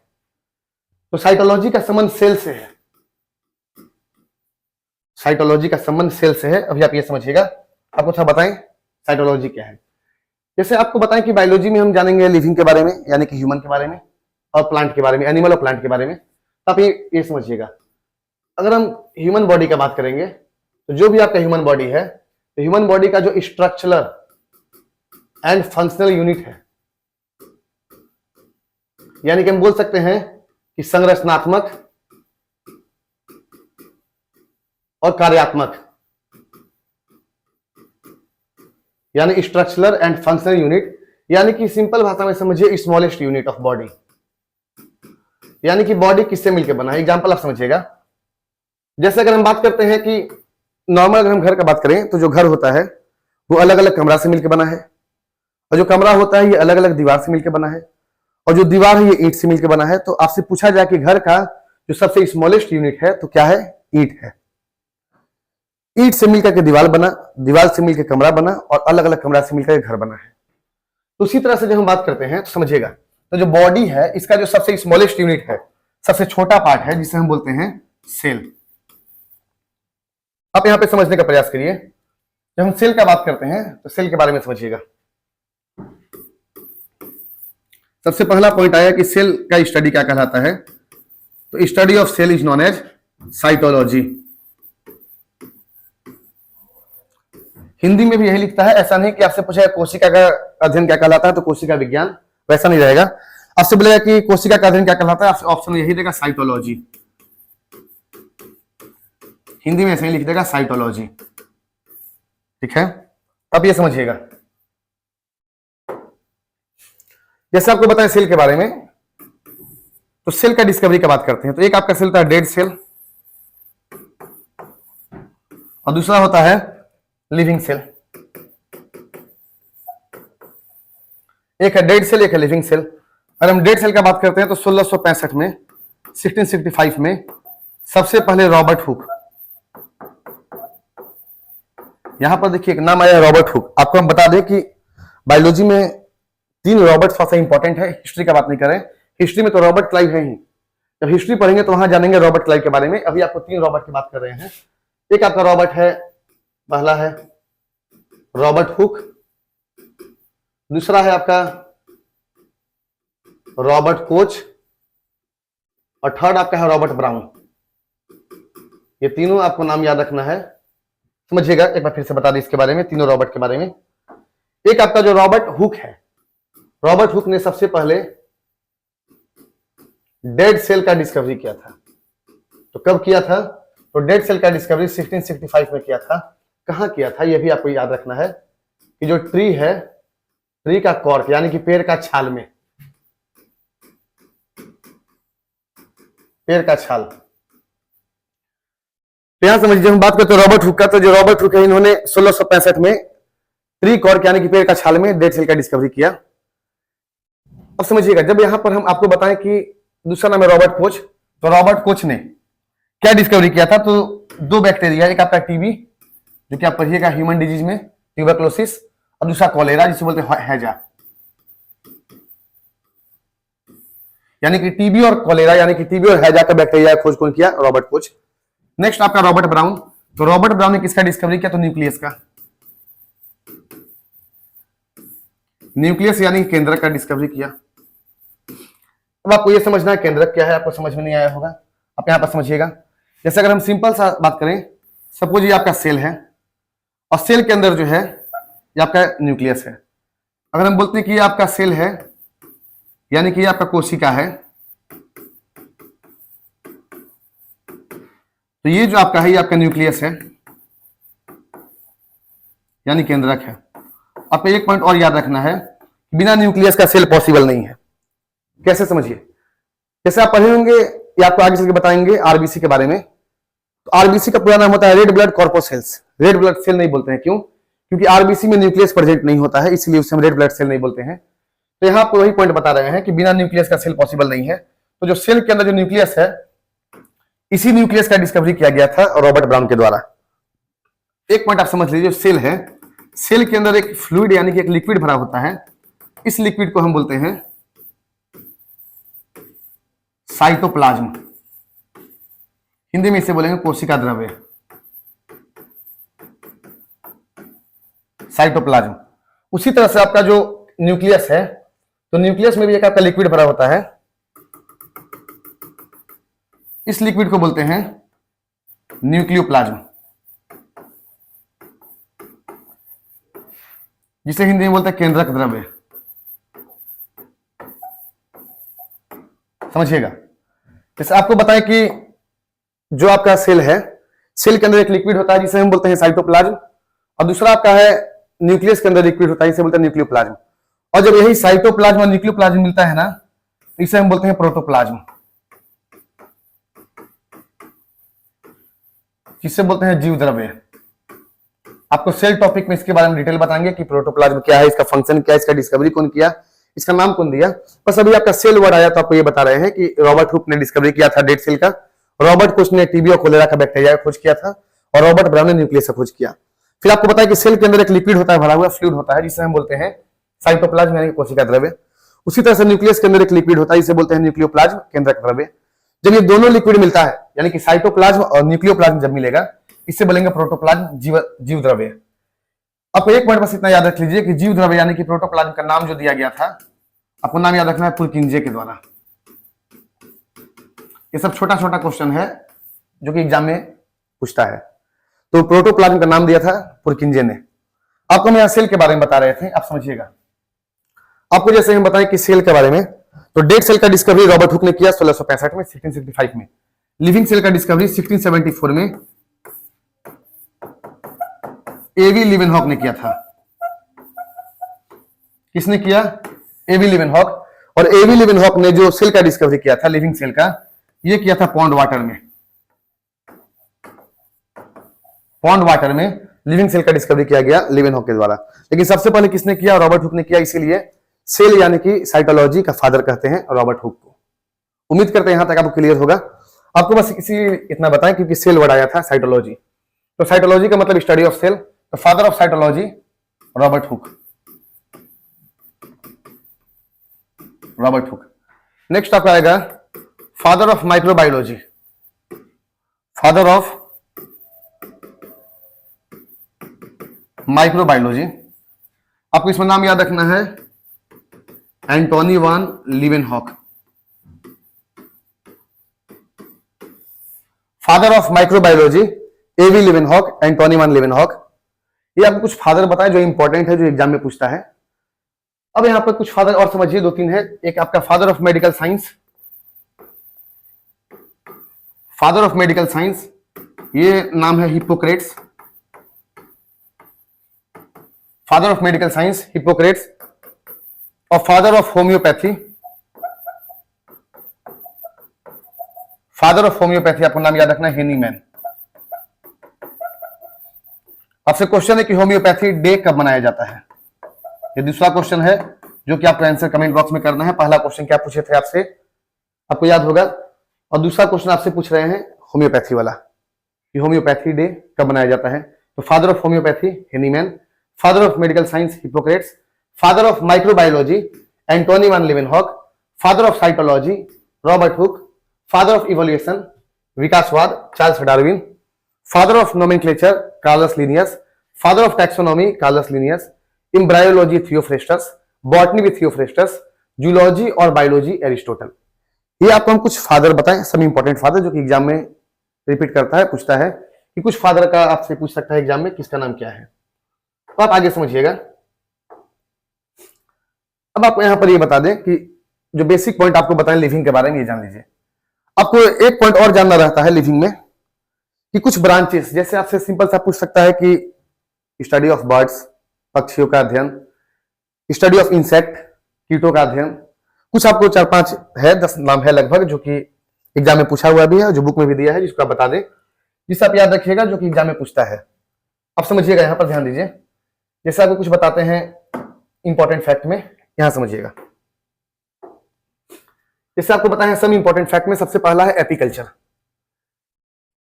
Speaker 1: तो साइटोलॉजी का संबंध सेल से है। साइटोलॉजी का संबंध सेल से है। अभी आप ये समझिएगा। आपको थोड़ा बताएं साइटोलॉजी क्या है। जैसे आपको बताएं कि बायोलॉजी में हम जानेंगे लिविंग के बारे में यानी कि ह्यूमन के बारे में, और प्लांट के बारे में, एनिमल और प्लांट के बारे में। तो आप ये समझिएगा, अगर हम ह्यूमन बॉडी का बात करेंगे तो जो भी आपका ह्यूमन बॉडी है, तो ह्यूमन बॉडी का जो स्ट्रक्चरल एंड फंक्शनल यूनिट है, यानी कि हम बोल सकते हैं कि संरचनात्मक और कार्यात्मक, यानी स्ट्रक्चरल एंड फंक्शनल यूनिट, यानी कि सिंपल भाषा में समझिए स्मॉलेस्ट यूनिट ऑफ बॉडी। यानी कि बॉडी किससे मिलकर बना है। एग्जांपल आप समझिएगा। जैसे अगर हम बात करते हैं कि नॉर्मल अगर हम घर का बात करें तो जो घर होता है वो अलग अलग कमरा से मिलकर बना है, और जो कमरा होता है ये अलग अलग दीवार से मिलकर बना है, और जो दीवार है ये ईंट से मिलकर बना है। तो आपसे पूछा जाए कि घर का जो सबसे स्मॉलेस्ट यूनिट है तो क्या है, ईंट है। ईंट से मिलकर के दीवार बना, दीवार से मिलकर कमरा बना, और अलग अलग कमरा से मिलकर घर बना है। तो उसी तरह से जब हम बात करते हैं तो समझिएगा, तो जो बॉडी है इसका जो सबसे स्मॉलेस्ट यूनिट है, सबसे छोटा पार्ट है, जिसे हम बोलते हैं सेल। आप यहां पे समझने का प्रयास करिए। जब हम सेल का बात करते हैं तो सेल के बारे में समझिएगा। सबसे पहला पॉइंट आया कि सेल का स्टडी क्या कहलाता है, तो study of cell is known as cytology. Hindi में भी यही लिखता है। ऐसा नहीं कि आपसे पूछा कोशिका का अध्ययन क्या कहलाता है तो कोशिका विज्ञान, वैसा नहीं रहेगा। आपसे बोलेगा कि कोशिका का अध्ययन क्या कहलाता है, आपसे ऑप्शन यही देगा साइटोलॉजी। हिंदी में ऐसे ही लिख देगा साइटोलॉजी, ठीक है। अब ये समझिएगा। जैसे आपको बताएं सेल के बारे में, तो सेल का डिस्कवरी की बात करते हैं। तो एक आपका सेल होता है डेड सेल, और दूसरा होता है लिविंग सेल। एक है डेड सेल, एक है लिविंग सेल। अगर हम डेड सेल का बात करते हैं तो 1665 में, 1665 में सबसे पहले रॉबर्ट हुक, यहां पर देखिए एक नाम आया रॉबर्ट हुक। आपको हम बता दें कि बायोलॉजी में 3 रॉबर्ट सबसे इंपॉर्टेंट है। हिस्ट्री का बात नहीं करें, हिस्ट्री में तो रॉबर्ट क्लाइव है ही। जब हिस्ट्री पढ़ेंगे तो वहां जानेंगे रॉबर्ट क्लाइव के बारे में। अभी आपको 3 रॉबर्ट की बात कर रहे हैं। एक आपका रॉबर्ट है, पहला है रॉबर्ट हुक, दूसरा है आपका रॉबर्ट कोच, और थर्ड आपका है रॉबर्ट ब्राउन। ये तीनों आपको नाम याद रखना है, समझिएगा। एक बार फिर से बता दें इसके बारे में, तीनों रॉबर्ट के बारे में। एक आपका जो रॉबर्ट हुक है, रॉबर्ट हुक ने सबसे पहले डेड सेल का डिस्कवरी किया था। तो कब किया था? तो डेड सेल का डिस्कवरी 1665 में किया था। कहां किया था? यह भी आपको याद रखना है कि जो ट्री है, ट्री का कॉर्क यानी कि पेड़ का छाल में, पेड़ का छाल। तो यहां समझिए, जब हम बात करते हैं रॉबर्ट हुक का, तो जो रॉबर्ट हुक है इन्होंने 1665 में ट्री कॉर्क यानी कि पेड़ का छाल में डेड सेल का डिस्कवरी किया। अब समझिएगा, जब यहां पर हम आपको बताएं कि दूसरा नाम है रॉबर्ट कोच, तो रॉबर्ट कोच ने क्या डिस्कवरी किया था? तो दो बैक्टीरिया, एक आपका टीबी जो कि आप पढ़िएगा ह्यूमन डिजीज में, ट्यूबरकुलोसिस, और दूसरा कॉलेरा जिसे बोलते हैं हैजा। यानी कि टीबी और कॉलेरा यानी कि टीबी और हैजा का बैक्टीरिया खोज कौन किया? Robert Koch. नेक्स्ट आपका रॉबर्ट ब्राउन, तो रॉबर्ट ब्राउन ने किसका डिस्कवरी किया? तो न्यूक्लियस का, न्यूक्लियस यानी केंद्रक का डिस्कवरी किया। अब आपको यह समझना है केंद्रक क्या है, आपको समझ में नहीं आया होगा, आप यहां पर समझिएगा। जैसे अगर हम सिंपल सा बात करें, सपोज ये आपका सेल है और सेल के अंदर जो है ये आपका न्यूक्लियस है। अगर हम बोलते हैं कि ये आपका सेल है यानी कि ये आपका कोशिका है, तो ये जो आपका है ये आपका न्यूक्लियस है यानी केंद्रक है। आपको एक पॉइंट और याद रखना है, बिना न्यूक्लियस का सेल पॉसिबल नहीं है। कैसे? समझिए, जैसे आप पढ़े होंगे या आपको आगे चल के बताएंगे आरबीसी के बारे में। तो आरबीसी का पूरा नाम होता है red blood corpuscles. Red blood cell नहीं बोलते हैं, क्यों? क्योंकि आरबीसी में न्यूक्लियस प्रेजेंट नहीं होता है, इसलिए उसे हम रेड ब्लड सेल नहीं बोलते हैं। तो यहां आपको वही पॉइंट बता रहे हैं कि बिना न्यूक्लियस का सेल पॉसिबल नहीं है। तो जो सेल के अंदर जो न्यूक्लियस है, इसी न्यूक्लियस का डिस्कवरी किया गया था रॉबर्ट ब्राउन के द्वारा। एक पॉइंट आप समझ लीजिए, सेल है, सेल के अंदर एक फ्लूइड यानी कि एक लिक्विड भरा होता है। इस लिक्विड को हम बोलते हैं साइटोप्लाज्म, हिंदी में इसे बोलेंगे कोशिका द्रव्य, साइटोप्लाज्म। उसी तरह से आपका जो न्यूक्लियस है, तो न्यूक्लियस में भी एक आपका लिक्विड भरा होता है। इस लिक्विड को बोलते हैं न्यूक्लियोप्लाज्म, जिसे हिंदी में बोलते हैं केंद्रक द्रव्य। समझिएगा, जैसे आपको बताएं कि जो आपका सेल है, सेल के अंदर एक लिक्विड होता है जिसे हम बोलते हैं साइटोप्लाज्म, और दूसरा आपका है न्यूक्लियस के अंदर लिक्विड होता है, इसे बोलते हैं न्यूक्लियोप्लाज्म। और जब यही साइटोप्लाज्म और न्यूक्लियोप्लाज्म मिलता है ना, इसे हम बोलते हैं प्रोटोप्लाज्म, जिसे बोलते हैं जीव द्रव्य। आपको सेल टॉपिक में इसके बारे में डिटेल बताएंगे कि प्रोटोप्लाज्म क्या है, इसका फंक्शन क्या है, इसका डिस्कवरी कौन किया, इसका नाम कौन दिया। बस अभी आपका सेल वर्ड आया तो आपको ये बता रहे हैं कि रॉबर्ट हुक ने डिस्कवरी किया था डेड सेल का, रॉबर्ट कोच ने टीबी और कोलेरा का बैक्टीरिया का खोज किया था, और रॉबर्ट ब्राउन ने न्यूक्लियस का खोज किया। फिर आपको पता है कि सेल के अंदर एक लिक्विड होता है, भरा हुआ फ्लूइड होता है, जिसे हम बोलते हैं साइटोप्लाज्म यानी कोशिका द्रव्य। उसी तरह से न्यूक्लियस के अंदर एक लिक्विड होता है, इसे बोलते हैं न्यूक्लियोप्लाज्म, केंद्रक द्रव्य। जब ये दोनों लिक्विड मिलता है यानी कि साइटोप्लाज्म और न्यूक्लियोप्लाज्म जब मिलेगा, इसे बोलेंगे प्रोटोप्लाज्म, जीव द्रव्य। आपको एक पॉइंट बस इतना याद रख लीजिए कि जीव द्रव्य यानी कि प्रोटोप्लाज्म का नाम जो दिया गया था, आपको नाम याद रखना है पुरकिंजे के द्वारा। ये सब छोटा छोटा क्वेश्चन है जो कि एग्जाम में पूछता है। तो प्रोटोप्लाज्म का नाम दिया था पुरकिंजे ने। आपको हम यहां सेल के बारे में बता रहे थे, आप समझिएगा। आपको जैसे हम बताएं कि सेल के बारे में, तो डेड सेल का डिस्कवरी रॉबर्ट हुक ने किया 1665 में, 1665 में। लिविंग सेल का डिस्कवरी 1674 में एवी लिवेनहॉक ने किया था। किसने किया? एवी लिवेनहॉक। और एवी लिवेनहॉक ने जो सेल का डिस्कवरी किया था, लिविंग सेल का, ये किया था पॉन्ड वाटर में। पॉन्ड वाटर में लिविंग सेल का डिस्कवरी किया गया लिवेनहॉक के द्वारा। लेकिन सबसे पहले किसने किया? रॉबर्ट हुक ने किया। इसीलिए सेल यानी कि साइटोलॉजी का फादर कहते हैं रॉबर्ट हुक को। उम्मीद करते हैं यहां तक आपको क्लियर होगा। आपको बस इसी इतना बताएं क्योंकि सेल वर्ड आया था साइटोलॉजी, तो साइटोलॉजी का मतलब स्टडी ऑफ सेल। तो father of cytology Robert Hooke, Robert Hooke. Next आपका आएगा father of microbiology, father of microbiology. आपको इसमें नाम याद रखना है Antonie van Leeuwenhoek, father of microbiology A V Leeuwenhoek, Antonie van Leeuwenhoek. ये आपको कुछ फादर बताएं जो इंपॉर्टेंट है, जो एग्जाम में पूछता है। अब यहां पर कुछ फादर और समझिए, दो तीन है। एक आपका father of medical science, father of medical science, ये नाम है Hippocrates, father of medical science Hippocrates. और father of homeopathy, father of homeopathy आपको नाम याद रखना है हेनीमैन। आपसे क्वेश्चन है कि होम्योपैथी डे कब मनाया जाता है, ये दूसरा क्वेश्चन है जो कि आपको आंसर कमेंट बॉक्स में करना है। पहला क्वेश्चन क्या पूछे थे आपसे, आपको याद होगा, और दूसरा क्वेश्चन आपसे पूछ रहे हैं होम्योपैथी वाला कि होम्योपैथी डे कब मनाया जाता है। तो father of homeopathy Hahnemann, father of medical science Hippocrates, father of microbiology Antonie van Leeuwenhoek, father of cytology Robert Hooke, father of evolution विकासवाद Charles Darwin, father of nomenclature Carolus Linnaeus, father of taxonomy Carolus Linnaeus, embryology Theophrastus, botany with Theophrastus, zoology और biology Aristotle. ये आपको हम कुछ father बताएं, सब important father जो कि एग्जाम में रिपीट करता है, पूछता है कि कुछ फादर का आपसे पूछ सकता है एग्जाम में किसका नाम क्या है। तो आप आगे समझिएगा। अब आपको यहां पर ये बता दें कि जो बेसिक पॉइंट आपको बताएं लिविंग के बारे में, ये जान लीजिए। आपको एक पॉइंट और जानना रहता है लिविंग में कि कुछ ब्रांचेस, जैसे आपसे सिंपल सा पूछ सकता है कि स्टडी ऑफ बर्ड्स, पक्षियों का अध्ययन, स्टडी ऑफ इंसेक्ट, कीटों का अध्ययन। कुछ आपको 4-5 है, 10 नाम है लगभग, जो कि एग्जाम में पूछा हुआ भी है, जो बुक में भी दिया है, जिसको आप बता दें, जिससे आप याद रखिएगा, जो कि एग्जाम में पूछता है। आप समझिएगा, यहां पर ध्यान दीजिए। जैसे आपको कुछ बताते हैं इंपॉर्टेंट फैक्ट में, यहां समझिएगा। जैसे आपको बताया सम इंपॉर्टेंट फैक्ट में सबसे पहला है एपीकल्चर।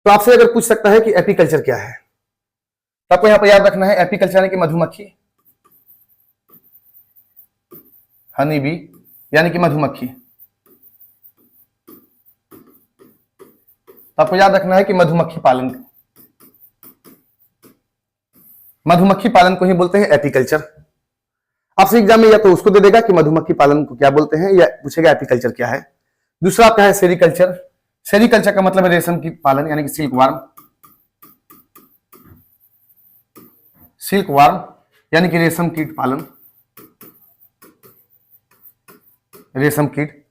Speaker 1: तो आपसे अगर पूछ सकता है कि एपीकल्चर क्या है, तो आपको यहां पर याद रखना है एपीकल्चर यानी कि मधुमक्खी, हनी बी यानी कि मधुमक्खी। तो आपको याद रखना है कि मधुमक्खी पालन, मधुमक्खी पालन को ही बोलते हैं एपीकल्चर। आपसे एग्जाम में या तो उसको दे देगा कि मधुमक्खी पालन को क्या बोलते हैं, या पूछेगा एपीकल्चर क्या है। दूसरा आपका है सेरिकल्चर। सेरिकल्चर का मतलब है रेशम की पालन यानी कि सिल्क वार्म, सिल्क वार्म यानी कि रेशम कीट पालन, रेशम कीट।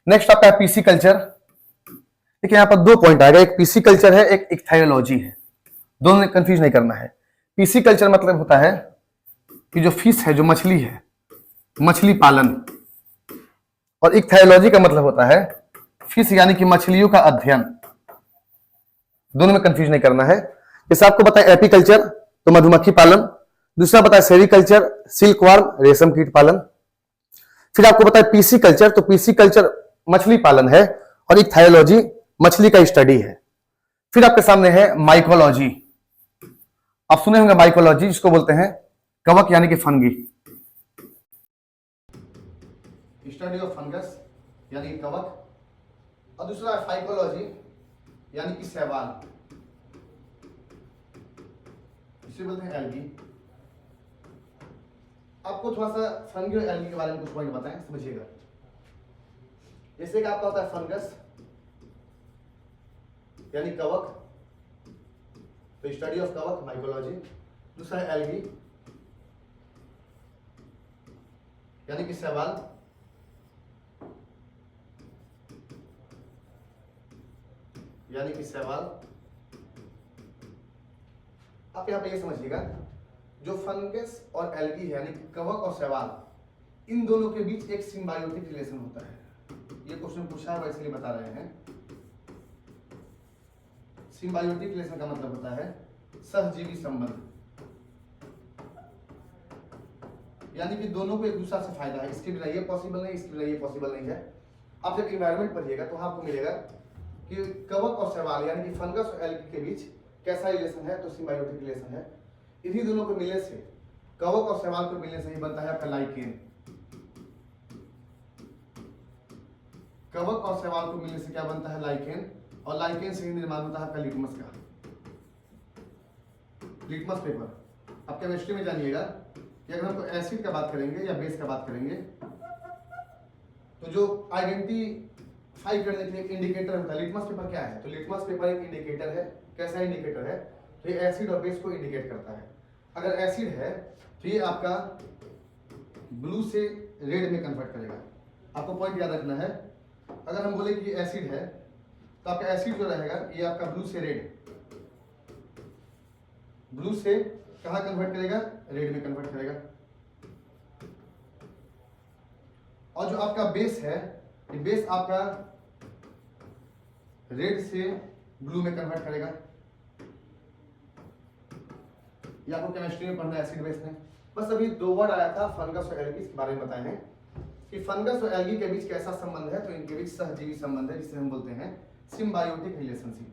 Speaker 1: नेक्स्ट आपका है पीसी कल्चर। देखिए यहां पर 2 पॉइंट आएगा, एक पीसी कल्चर है, एक इक्थायोलॉजी है, दोनों में कंफ्यूज नहीं करना है। पीसी कल्चर मतलब होता है कि जो फिश है, जो मछली है, मछली पालन, और इक्थायोलॉजी का मतलब होता है फिश यानी कि मछलियों का अध्ययन। दोनों में कंफ्यूज नहीं करना है। जैसे आपको बताया एपीकल्चर तो मधुमक्खी पालन, दूसरा बताया सेरिकल्चर सिल्क वार्म रेशम कीट पालन, फिर आपको बताया पीसी कल्चर, तो पीसी कल्चर मछली पालन है, और इक्थायोलॉजी मछली का स्टडी है। फिर आपके सामने है माइकोलॉजी। आप सुने होंगे माइकोलॉजी, जिसको बोलते हैं कवक यानी कि फंगी, स्टडी ऑफ फंगस यानी कि कवक। और दूसरा है फाइकोलॉजी यानी कि शैवाल, इसे बोलते हैं एल्गी। आपको थोड़ा सा फंगी और एल्गी के बारे में कुछ पॉइंट बताएं, समझिएगा। जैसे कि आपका होता है फंगस यानी कवक, तो स्टडी ऑफ कवक माइकोलॉजी। दूसरा है एल्गी यानी कि शैवाल, यानी कि शैवाल। आप यहां पे ये समझिएगा, जो फंगस और एल्गी यानी कि कवक और शैवाल, इन दोनों के बीच एक सिम्बायोटिक रिलेशन होता है। ये क्वेश्चन पूछा है, इसलिए बता रहे हैं। सिम्बायोटिक रिलेशन का मतलब होता है सहजीवी संबंध, यानी कि दोनों को एक दूसरे से फायदा है। इसके बिना ये पॉसिबल नहीं, इसके बिना ये पॉसिबल नहीं है। आप जब इन्वायरमेंट पढ़िएगा तो आपको मिलेगा कि कवक और शैवाल यानी कि फंगस और एल्गी के बीच कैसा रिलेशन है, तो सिम्बायोटिक रिलेशन है। इन्हीं दोनों को मिलने से, कवक और शैवाल को मिलने से ही बनता है आपका लाइकेन। कवक और शैवाल को मिलने से क्या बनता है, लाइकेन, और लाइकेन से ही निर्माण होता है आपका लिटमस का, लिटमस पेपर। अब केमिस्ट्री में जानिएगा कि अगर हमको एसिड का बात करेंगे या बेस का बात करेंगे तो जो आइडेंटिफाई करने के लिए इंडिकेटर होता है, लिटमस पेपर क्या है? तो लिटमस पेपर एक इंडिकेटर है। कैसा इंडिकेटर है? तो ये एसिड और बेस को इंडिकेट करता है। अगर एसिड है तो ये आपका ब्लू से रेड में कन्वर्ट करेगा। आपको पॉइंट याद रखना है, अगर हम बोले कि एसिड है तो आपका एसिड जो रहेगा ये आपका ब्लू से रेड, ब्लू से कहाँ कन्वर्ट करेगा? रेड में कन्वर्ट करेगा। और जो आपका बेस है, ये बेस आपका रेड से ब्लू में कन्वर्ट करेगा। ये आपको केमिस्ट्री में पढ़ना है, एसिड बेस में। बस अभी 2 वर्ड आया था फंगस और एल्गी के बारे में बताए हैं कि फंगस और एल्गी के बीच कैसा संबंध है। तो इनके बीच सहजीवी संबंध है जिसे हम बोलते हैं सिम्बायोटिक रिलेशनशिप।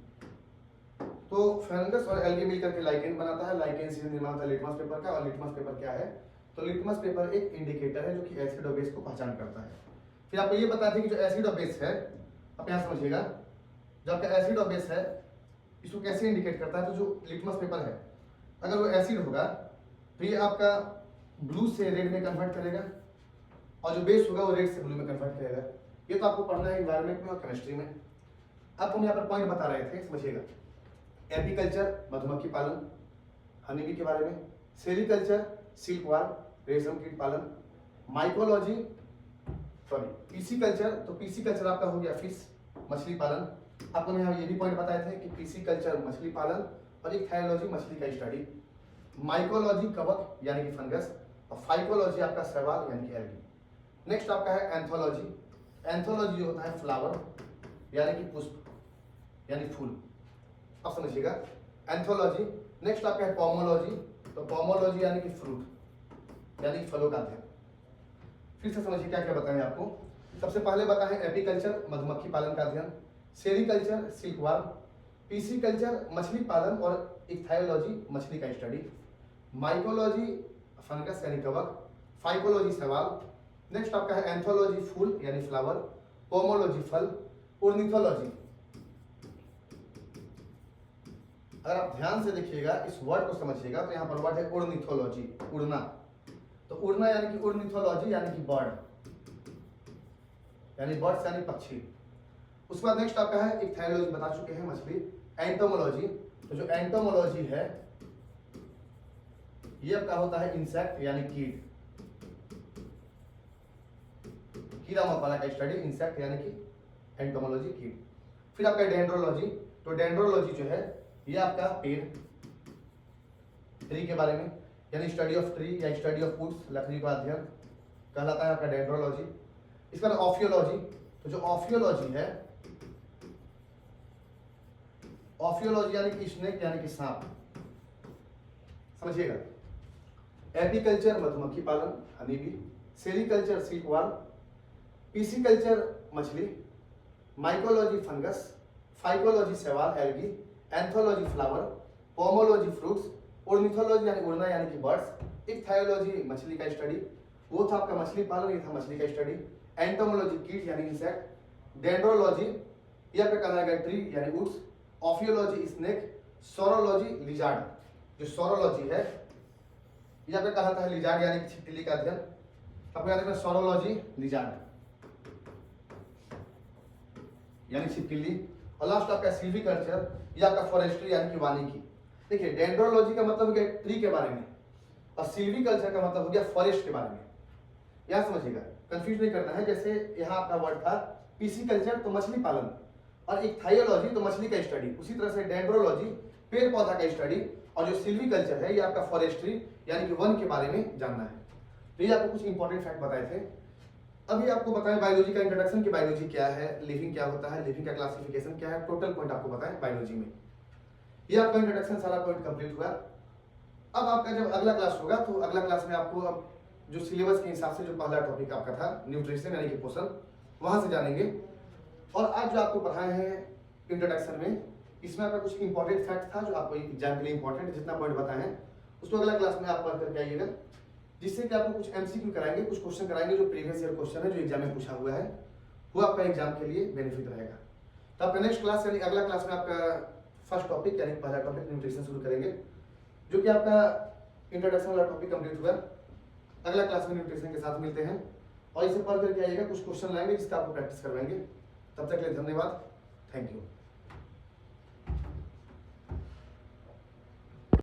Speaker 1: तो फंगस और एल्गी मिलकर के लाइकेन बनाता है। लाइकेन से निर्माण होता है लिटमस पेपर का। और लिटमस पेपर क्या है? तो लिटमस पेपर एक इंडिकेटर है जो कि एसिड और बेस को पहचान करता है। फिर आपको ये बताते हैं कि जो एसिड और बेस है, आप यहाँ समझिएगा, जो आपका एसिड और बेस है इसको कैसे इंडिकेट करता है? तो जो लिटमस पेपर है अगर वो एसिड होगा तो ये आपका ब्लू से रेड में कन्वर्ट करेगा और जो बेस होगा वो रेड से ब्लू में कन्वर्ट करेगा। ये तो आपको पढ़ना है एनवायरनमेंट में और केमिस्ट्री में। अब हम यहाँ पर पॉइंट बता रहे थे, समझिएगा। एपीकल्चर मधुमक्खी पालन, हनी बी के बारे में। सेरीकल्चर सिल्क वार्म, रेशम कीट पालन। माइकोलॉजी पीसीकल्चर, तो पीसीकल्चर आपका हो गया फिश, मछली पालन। आपको यहाँ ये भी पॉइंट बताए थे कि पीसीकल्चर मछली पालन और एक थायोलॉजी मछली का स्टडी। माइकोलॉजी कवक यानी कि फंगस, और फाइकोलॉजी आपका शैवाल यानी कि एल्गी। नेक्स्ट आपका है एंथोलॉजी। एंथोलॉजी होता है फ्लावर यानी कि पुष्प यानी फूल। अब समझिएगा एंथोलॉजी। नेक्स्ट आपका है पोमोलॉजी, तो पोमोलॉजी यानी कि फ्रूट यानी फलों का अध्ययन। फिर से समझिए क्या क्या बताएं आपको। सबसे पहले बताएं एपीकल्चर मधुमक्खी पालन का अध्ययन, सेरीकल्चर सिल्क वार्म, पीसीकल्चर मछली पालन और इक्थायोलॉजी मछली का स्टडी, माइकोलॉजी फंगस यानी कवक, फाइकोलॉजी सवाल। नेक्स्ट आपका है एंथोलॉजी फूल यानी फ्लावर, पोमोलॉजी फल, ऑर्निथोलॉजी। अगर आप ध्यान से देखिएगा इस वर्ड को समझिएगा तो यहाँ पर वर्ड है ऑर्निथोलॉजी, उड़ना। तो उड़ना यानी कि ऑर्निथोलॉजी यानी कि बर्ड यानी बर्ड्स यानी पक्षी। उसके बाद नेक्स्ट आपका है इक्थायोलॉजी, बता चुके हैं मछली। एंटोमोलॉजी, तो जो एंटोमोलॉजी है ये आपका होता है इंसेक्ट यानी कीट, कीड़ा मकोड़ा का स्टडी, इंसेक्ट यानी कि एंटोमोलॉजी कीट। फिर आपका डेंड्रोलॉजी, तो डेंड्रोलॉजी जो है ये आपका पेड़ ट्री के बारे में यानी स्टडी ऑफ ट्री या स्टडी ऑफ वुड्स, लकड़ी का अध्ययन कहलाता है आपका डेंड्रोलॉजी। इसके बाद ऑफियोलॉजी, तो जो ऑफियोलॉजी है, ऑफियोलॉजी यानी कि स्नेक यानी कि सांप, समझिएगा। एपीकल्चर मधुमक्खी पालन honey bee, sericulture silk warm, pisciculture मछली, माइकोलॉजी फंगस, फाइकोलॉजी शैवाल algae, anthology flower, pomology fruits, ornithology यानी उड़ना यानी कि बर्ड्स, इक्थायोलॉजी मछली का स्टडी, वो था आपका मछली पालन, ये था मछली का स्टडी। एंटोमोलॉजी कीट यानी इंसेक्ट, डेंड्रोलॉजी ये आपका कहलाएगा ट्री यानी woods, ophiology snake, saurology lizard, जो सोरोलॉजी है ये आपका कहलाता है लिजार्ड यानी कि छिपकली का अध्ययन। आपको याद रखना सोरोलॉजी लिजार्ड यानी छिपकली। और लास्ट आपका सिल्वीकल्चर, ये आपका फॉरेस्ट्री यानी कि वानिकी। देखिए डेंड्रोलॉजी का मतलब हो गया ट्री के बारे में और सिल्वीकल्चर का मतलब हो गया फॉरेस्ट के बारे में। यहाँ समझिएगा, कंफ्यूज नहीं करना है। जैसे यहाँ आपका वर्ड था पीसीकल्चर तो मछली पालन और इक्थायोलॉजी तो मछली का स्टडी, उसी तरह से डेंड्रोलॉजी पेड़ पौधा का स्टडी और जो सिल्वीकल्चर है ये आपका फॉरेस्ट्री यानी कि वन के बारे में जानना है। तो ये आपको कुछ इंपॉर्टेंट फैक्ट बताए थे। अभी आपको बताएं बायोलॉजी का इंट्रोडक्शन कि बायोलॉजी क्या है, लिविंग क्या होता है, लिविंग का क्लासिफिकेशन क्या है, टोटल पॉइंट आपको बताएं बायोलॉजी में। ये आपका इंट्रोडक्शन सारा पॉइंट कंप्लीट हुआ। अब आपका जब अगला क्लास होगा तो अगला क्लास में आपको अब जो सिलेबस के हिसाब से जो पहला टॉपिक आपका था न्यूट्रिशन यानी कि पोषण, वहां से जानेंगे। और आज जो आपको पढ़ाए हैं इंट्रोडक्शन में, इसमें आपका कुछ इंपॉर्टेंट फैक्ट था जो आपको एग्जाम के लिए इंपॉर्टेंट, जितना पॉइंट बताए हैं उसको अगला क्लास में आप पढ़ करके आइएगा, जिससे कि आपको कुछ एमसीक्यू कराएंगे, कुछ क्वेश्चन कराएंगे जो प्रीवियस ईयर क्वेश्चन है जो एग्जाम में पूछा हुआ है, वो आपका एग्जाम के लिए बेनिफिट रहेगा। तो आपका नेक्स्ट क्लास यानी अगला क्लास में आपका फर्स्ट टॉपिक यानी पहला टॉपिक न्यूट्रिशन शुरू करेंगे, जो कि आपका इंट्रोडक्शन वाला टॉपिक कंप्लीट हुआ। अगला क्लास में न्यूट्रिशन के साथ मिलते हैं और इसे पढ़ करके आइएगा, कुछ क्वेश्चन लाएंगे जिसका आपको प्रैक्टिस करवाएंगे। तब तक के लिए धन्यवाद, थैंक यू।